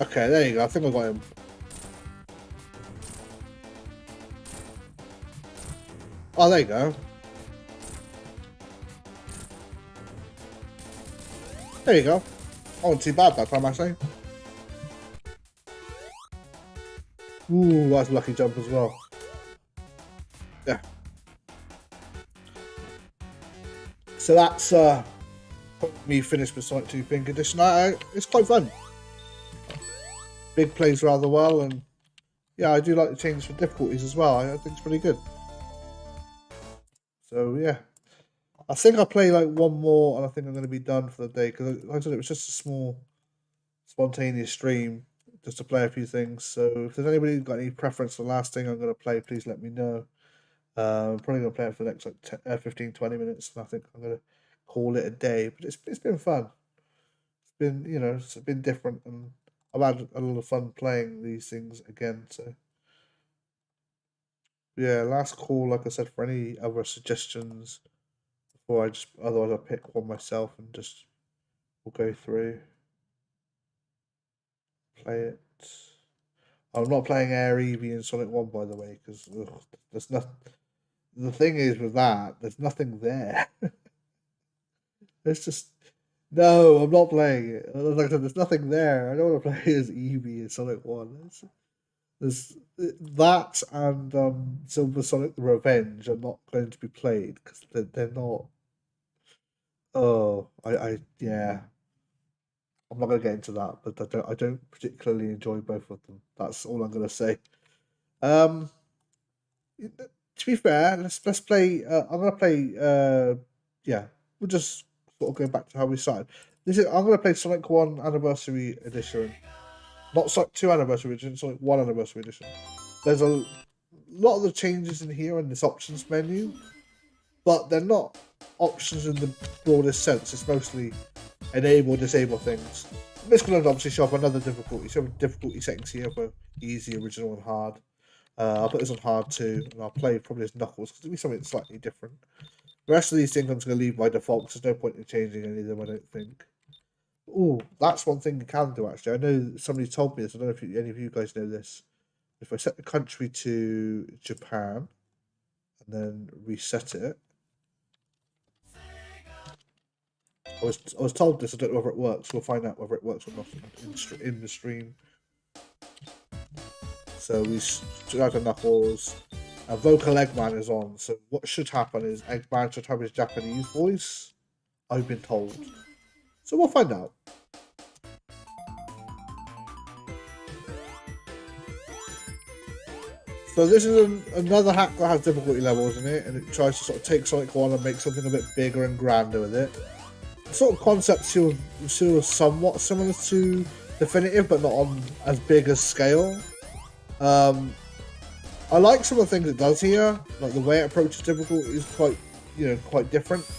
Okay, there you go. I think I got him. Oh, there you go. There you go. Oh, not too bad that time, actually. Ooh, that's a lucky jump as well. Yeah. So that's me finished with Sonic 2 Pink Edition. It's quite fun. Big plays rather well, and yeah, I do like the changes for difficulties as well. I think it's pretty good. So yeah, I think I'll play like one more, and I think I'm going to be done for the day because, like I said, it was just a small, spontaneous stream just to play a few things. So if there's anybody who's got any preference for the last thing I'm going to play, please let me know. I'm probably going to play it for the next like 15, 20 minutes, and I think I'm going to call it a day. But it's been fun. It's been, you know, it's been different, and I've had a lot of fun playing these things again. So yeah, last call, like I said, for any other suggestions before otherwise I'll pick one myself and just we'll go through. Play it. I'm not playing Air Eevee in Sonic 1, by the way, because there's nothing. The thing is with that, there's nothing there. It's just no, I'm not playing it. Like I said, there's nothing there. I don't want to play as Eevee in Sonic 1. There's that and Silver Sonic the Revenge are not going to be played because they're not. Oh, yeah. I'm not going to get into that, but I don't particularly enjoy both of them. That's all I'm going to say. To be fair, let's play. I'm going to play. Yeah, we'll just sort of go back to how we started. I'm going to play Sonic 1 Anniversary Edition, not Sonic 2 Anniversary Edition, Sonic 1 Anniversary Edition. There's a lot of the changes in here in this options menu, but they're not options in the broadest sense. It's mostly enable, disable things. This can obviously show up another difficulty. So difficulty settings here for easy, original, and hard. I'll put this on hard too, and I'll play probably as Knuckles because it'll be something slightly different. The rest of these things I'm just going to leave by default because there's no point in changing any of them, I don't think. Oh, that's one thing you can do actually. I know somebody told me this. I don't know if any of you guys know this. If I set the country to Japan and then reset it, I was told this. I don't know whether it works. We'll find out whether it works or not in the stream. So we took out the Knuckles. Vocal Eggman is on. So what should happen is Eggman should have his Japanese voice. I've been told. So we'll find out. So this is another hack that has difficulty levels in it, and it tries to sort of take Sonic 1 and make something a bit bigger and grander with it. The sort of concept feels somewhat similar to Definitive, but not on as big a scale. I like some of the things it does here, like the way it approaches difficulty is quite different.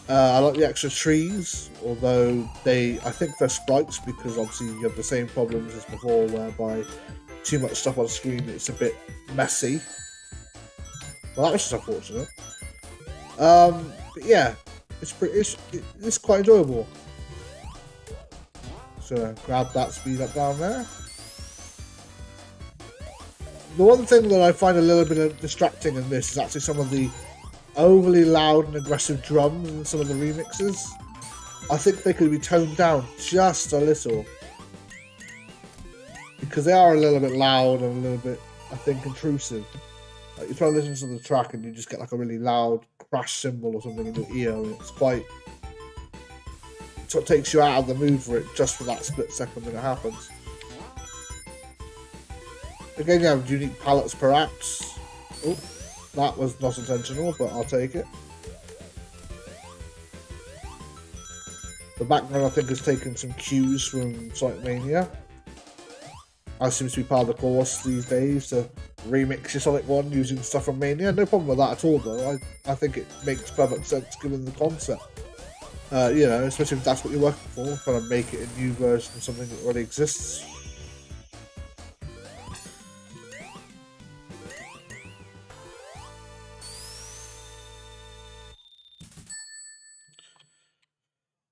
I like the extra trees, although I think they're sprites because obviously you have the same problems as before, whereby too much stuff on screen, it's a bit messy. Well, that was just unfortunate. But yeah, it's quite enjoyable. So grab that speed up down there. The one thing that I find a little bit distracting in this is actually some of the overly loud and aggressive drums in some of the remixes. I think they could be toned down just a little, because they are a little bit loud and a little bit, I think, intrusive. Like you try to listen to the track and you just get like a really loud crash cymbal or something in your ear, and it's quite, it sort of takes you out of the mood for it just for that split second when it happens. Again, you have unique palettes perhaps. Oh, that was not intentional, but I'll take it. The background, I think, has taken some cues from Sonic Mania. That seems to be part of the course these days, to remix your Sonic 1 using stuff from Mania. No problem with that at all, though. I think it makes perfect sense given the concept. You know, especially if that's what you're working for, trying to make it a new version of something that already exists.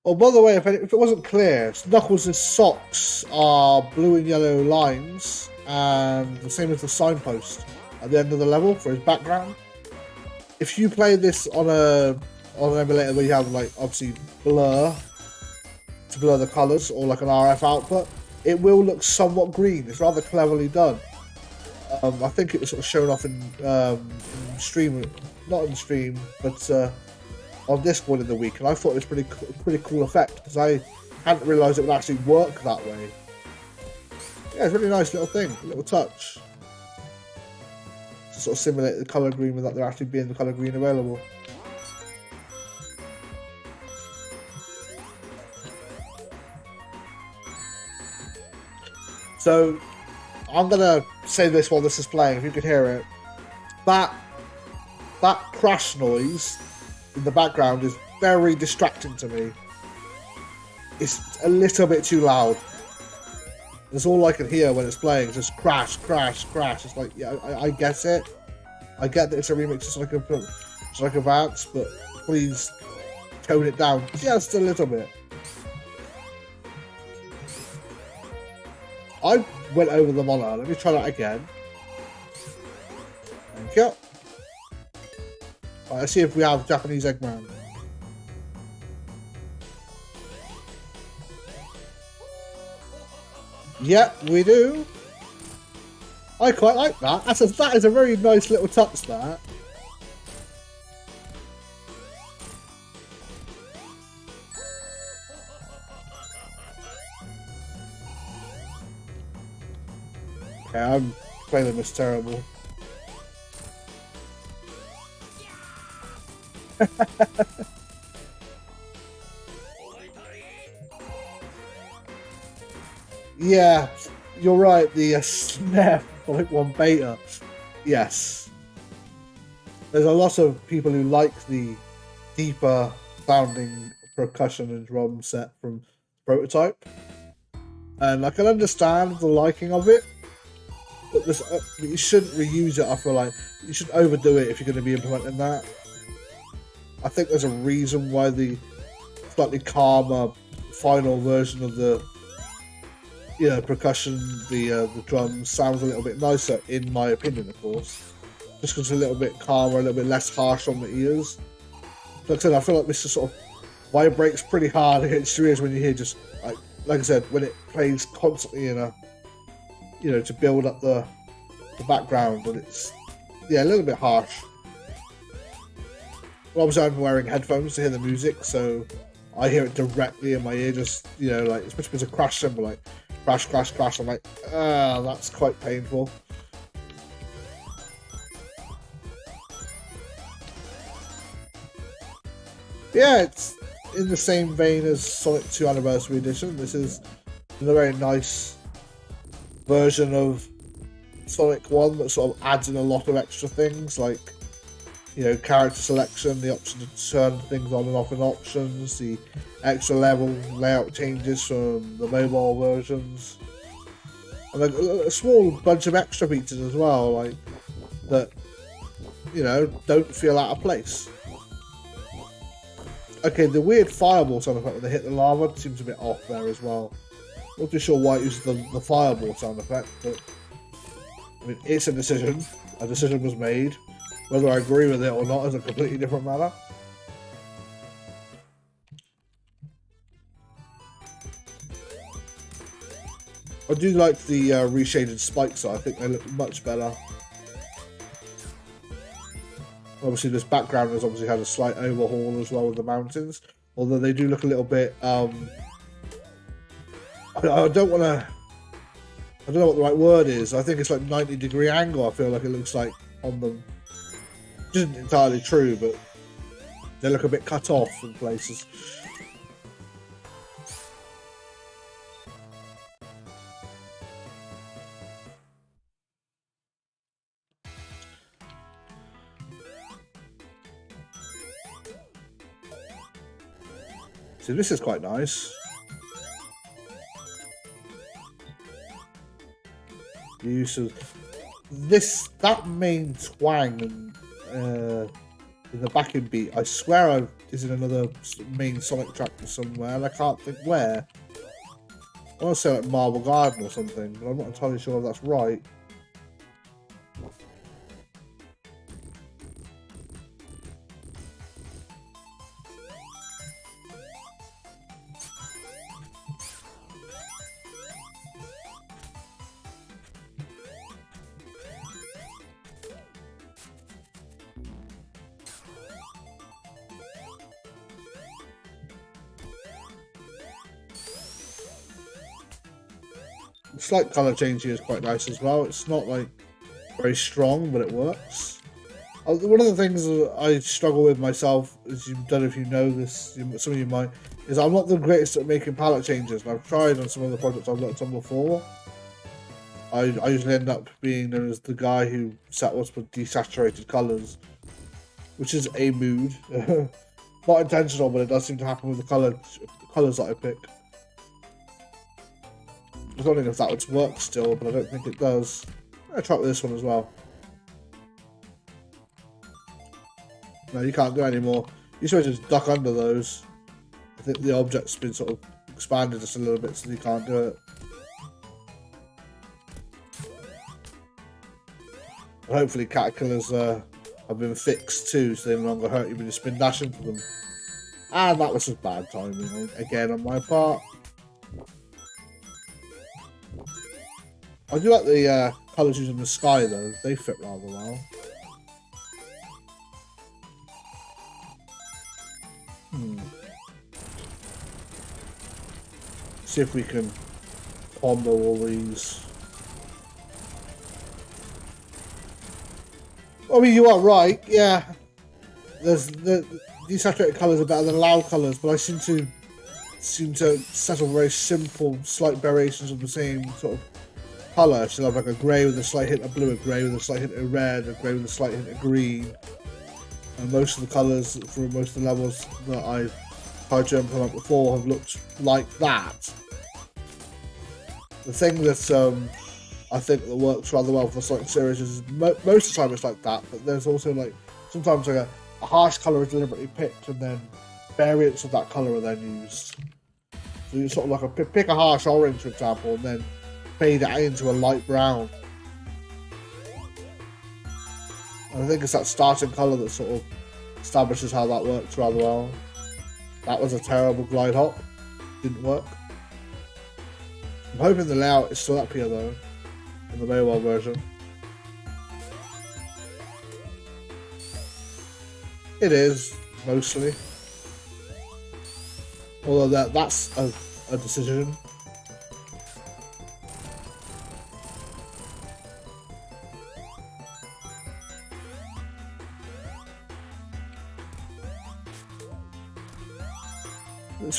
Oh, by the way, if it wasn't clear, Knuckles' socks are blue and yellow lines, and the same as the signpost at the end of the level for his background. If you play this on an emulator where you have, like, obviously blur to blur the colours, or like an RF output, it will look somewhat green. It's rather cleverly done. I think it was sort of shown off in stream, not in stream, but on Discord in the week, and I thought it was pretty cool effect because I hadn't realised it would actually work that way. Yeah, it's a really nice little thing, a little touch to sort of simulate the colour green without there actually being the colour green available. So I'm gonna say this while this is playing, if you could hear it. That crash noise in the background is very distracting to me. It's a little bit too loud. That's all I can hear when it's playing. It's just crash, crash, crash. It's like, yeah, I get it. I get that it's a remix of Sonic Advance, but please tone it down just a little bit. I went over the monitor. Let me try that again. Thank you. Right, let's see if we have Japanese Eggman. Yep, we do. I quite like that. That is a very nice little touch, that. Okay, I'm playing this terrible. Yeah, you're right, the snare Sonic 1 beta. Yes. There's a lot of people who like the deeper sounding percussion and drum set from Prototype. And I can understand the liking of it, but you shouldn't reuse it. I feel like you shouldn't overdo it if you're going to be implementing that. I think there's a reason why the slightly calmer final version of the percussion, the drums sounds a little bit nicer, in my opinion, of course. Just because it's a little bit calmer, a little bit less harsh on the ears. Like I said, I feel like this just sort of vibrates pretty hard against your ears when you hear just like I said, when it plays constantly in a to build up the background, and it's a little bit harsh. Well, obviously I'm wearing headphones to hear the music, so I hear it directly in my ear, just like, especially if it's a crash symbol, like crash, crash, crash. I'm like, that's quite painful. Yeah, it's in the same vein as Sonic 2 Anniversary Edition. This is a very nice version of Sonic 1 that sort of adds in a lot of extra things, like, you know, character selection, the option to turn things on and off in options, the extra level layout changes from the mobile versions, and a small bunch of extra features as well, like that, you know, don't feel out of place. Okay, the weird fireball sound effect when they hit the lava seems a bit off there as well. Not too sure why it uses the fireball sound effect, but I mean, it's a decision. A decision was made. Whether I agree with it or not is a completely different matter. I do like the reshaded spikes, I think they look much better. Obviously, this background has obviously had a slight overhaul as well with the mountains, although they do look a little bit. I don't want to. I don't know what the right word is. I think it's like 90-degree angle. I feel like it looks like on them. Which isn't entirely true, but they look a bit cut off in places. So this is quite nice. The use of that main twang in the backing beat. I swear is in another main Sonic track somewhere, and I can't think where. I want to say like Marble Garden or something, but I'm not entirely sure if that's right. The slight colour change here is quite nice as well. It's not like very strong, but it works. One of the things that I struggle with myself, as you don't know if you know this, some of you might, is I'm not the greatest at making palette changes. And I've tried on some of the projects I've worked on before. I usually end up being known as the guy who set what's called desaturated colours, which is a mood. Not intentional, but it does seem to happen with the colours that I pick. I was wondering if that would work still, but I don't think it does. I'm going to try it with this one as well. No, you can't do it anymore. You're supposed to just duck under those. I think the object's been sort of expanded just a little bit, so you can't do it. And hopefully caterpillars have been fixed too, so they no longer hurt you when you spin dash into them. And that was just bad timing again on my part. I do like the colours used in the sky though, they fit rather well. See if we can combo all these. I mean, you are right, yeah. These saturated colours are better than loud colours, but I seem to settle very simple, slight variations of the same sort of colour. So have like a grey with a slight hint of blue, a grey with a slight hint of red, a grey with a slight hint of green. And most of the colours for most of the levels that I've tried to implement before have looked like that. The thing that I think that works rather well for the Sonic series is most of the time it's like that, but there's also like sometimes like a harsh colour is deliberately picked and then variants of that colour are then used. So you sort of like pick a harsh orange, for example, and then fade it into a light brown. And I think it's that starting colour that sort of establishes how that works rather well. That was a terrible glide hop. Didn't work. I'm hoping the layout is still up here though, in the mobile version. It is, mostly. Although that's a decision.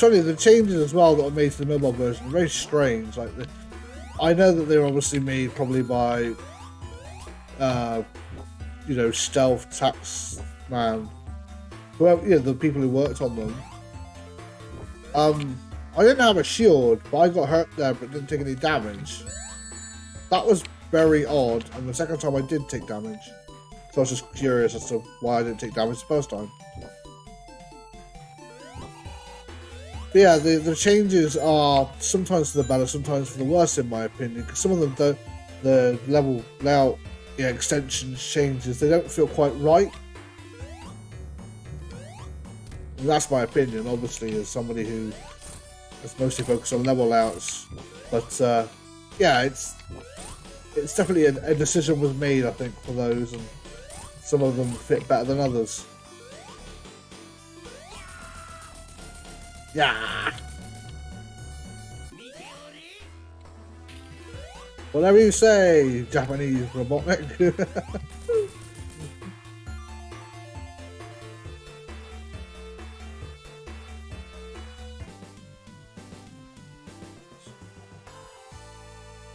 funny, the changes as well that were made to the mobile version are very strange. Like, I know that they were obviously made probably by, you know, Stealth Taxman, whoever, you know, the people who worked on them. I didn't have a shield, but I got hurt there, but didn't take any damage. That was very odd, and the second time I did take damage. So I was just curious as to why I didn't take damage the first time. But yeah, the changes are sometimes for the better, sometimes for the worse, in my opinion. Because some of them don't, the level layout, yeah, extensions, changes, they don't feel quite right. And that's my opinion, obviously, as somebody who is mostly focused on level layouts. But yeah, it's definitely a decision was made, I think, for those, and some of them fit better than others. Yeah. Whatever you say, Japanese Robotnik.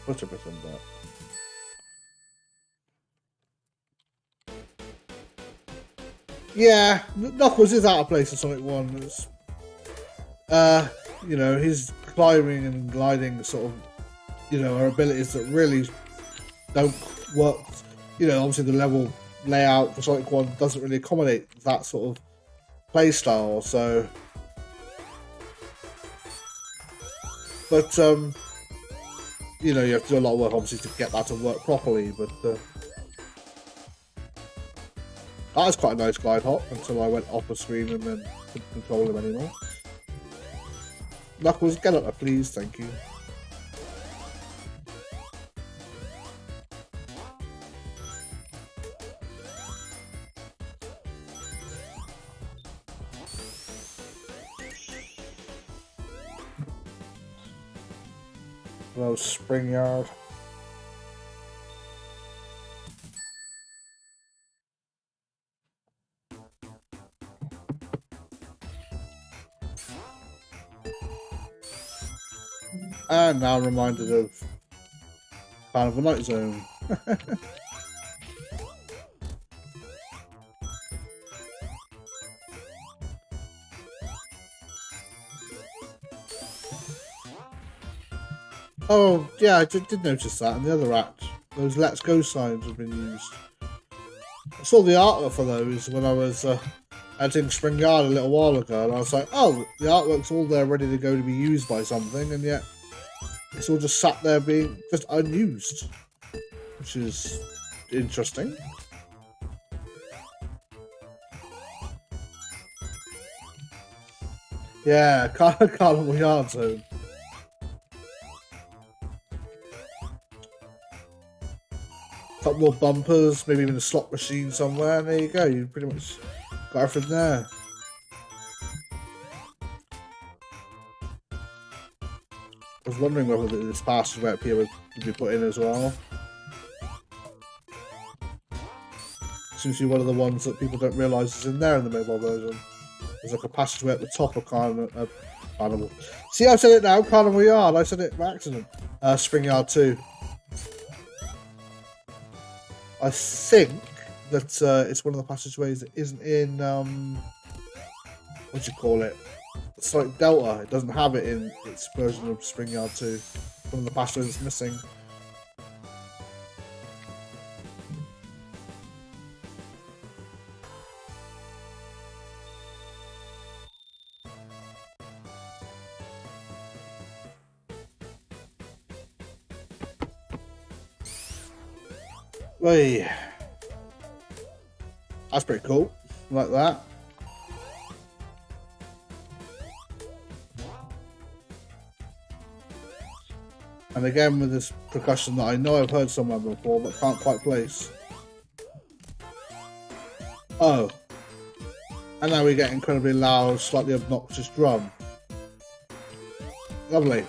What's a percent that? Yeah, Knuckles is out of place in Sonic 1. It's, you know, his climbing and gliding sort of, you know, are abilities that really don't work. You know, obviously the level layout for Sonic 1 doesn't really accommodate that sort of play style, so. But, you know, you have to do a lot of work, obviously, to get that to work properly, but that was quite a nice glide hop until I went off the screen and then couldn't control him anymore. Knuckles, get up there, please, thank you. Hello, Spring Yard. And now I'm reminded of Carnival Night Zone. Oh, yeah, I did notice that in the other act. Those Let's Go signs have been used. I saw the artwork for those when I was editing Spring Yard a little while ago, and I was like, oh, the artwork's all there ready to go to be used by something, and yet it's all just sat there being just unused, which is interesting. Yeah, Carnival Yard Zone. Couple more bumpers, maybe even a slot machine somewhere, and there you go, you pretty much got everything there. I was wondering whether this passageway up here would be put in as well. Seems to be one of the ones that people don't realise is in there in the mobile version. There's like a passageway at the top of Carnival. See, I said it now, Carnival Yard. I said it by accident. Spring Yard 2. I think that it's one of the passageways that isn't in, what do you call it? Sonic Delta. It doesn't have it in its version of Spring Yard 2. One of the passageways that's missing. Hey, that's pretty cool. Like that. And again with this percussion that I know I've heard somewhere before but can't quite place. Oh. And now we get incredibly loud, slightly obnoxious drum. Lovely.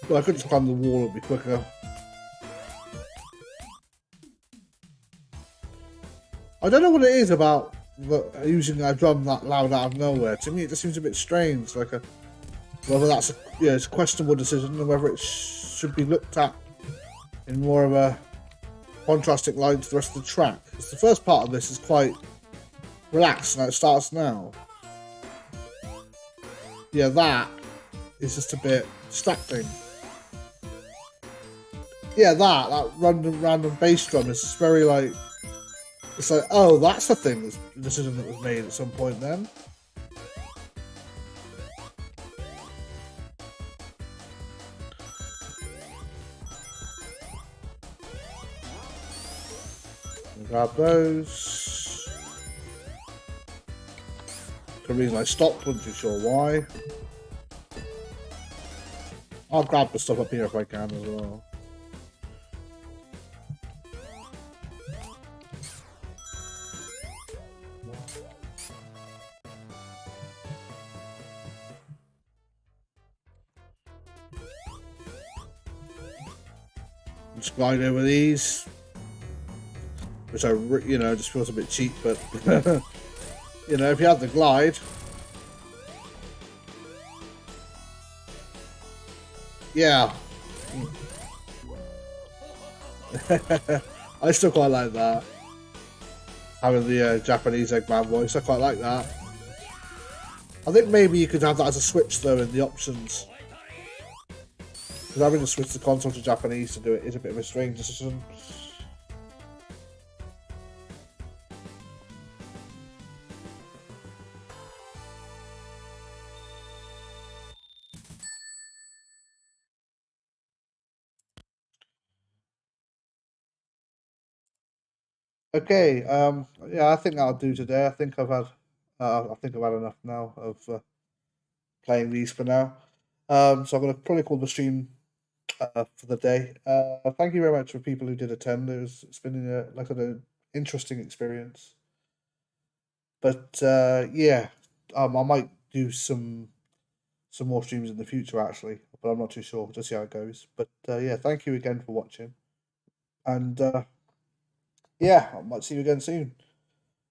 Well, I could just climb the wall, it'd be quicker. I I don't know what it is about using a drum that loud out of nowhere. To me, it just seems a bit strange. Like whether that's it's a questionable decision, and whether it should be looked at in more of a contrasting light to the rest of the track. Because the first part of this is quite relaxed, and it starts now. Yeah, that is just a bit distracting. Yeah, that random bass drum is just very like. It's like, oh, that's the thing, the decision that was made at some point then. Grab those. The reason I stopped, wasn't too sure why. I'll grab the stuff up here if I can as well. Just glide over these, which I just feels a bit cheap, but if you have the glide, yeah. I still quite like that, having the Japanese Eggman voice. I quite like that. I think maybe you could have that as a switch though in the options. Because having to switch the console to Japanese to do it is a bit of a strange decision. Okay, yeah, I think that'll do today. I think I've had enough now of playing these for now. So I'm gonna probably call the stream for the day. Thank you very much for people who did attend. It's been like an interesting experience. But yeah, I might do some more streams in the future actually, but I'm not too sure. Just see how it goes. But yeah, thank you again for watching, and yeah, I might see you again soon.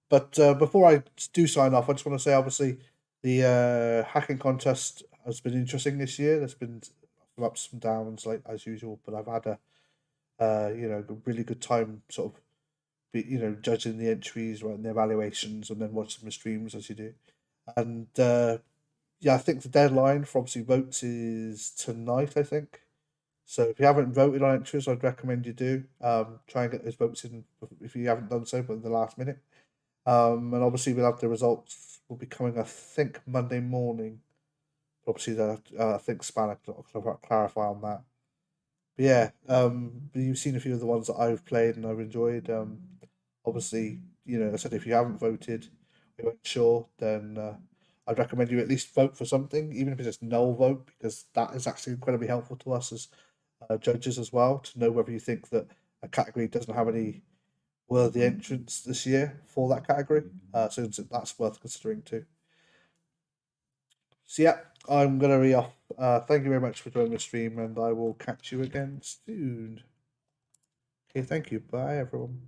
But before I do sign off, I just want to say obviously the hacking contest has been interesting this year. There's been some ups and downs like as usual, but I've had a really good time sort of judging the entries, writing the evaluations, and then watching the streams as you do. And yeah, I think the deadline for obviously votes is tonight, I think. So if you haven't voted on entries, I'd recommend you do. Try and get those votes in if you haven't done so, but in the last minute. And obviously we'll have the results will be coming, I think, Monday morning. Obviously, I think Spanner can clarify on that. But yeah, you've seen a few of the ones that I've played and I've enjoyed. Obviously, I said if you haven't voted, you weren't sure, then I'd recommend you at least vote for something, even if it's just null vote, because that is actually incredibly helpful to us as judges as well to know whether you think that a category doesn't have any worthy entrants this year for that category. So that's worth considering too. So yeah, I'm gonna be off. Thank you very much for joining the stream, and I will catch you again soon. Okay, thank you. Bye, everyone.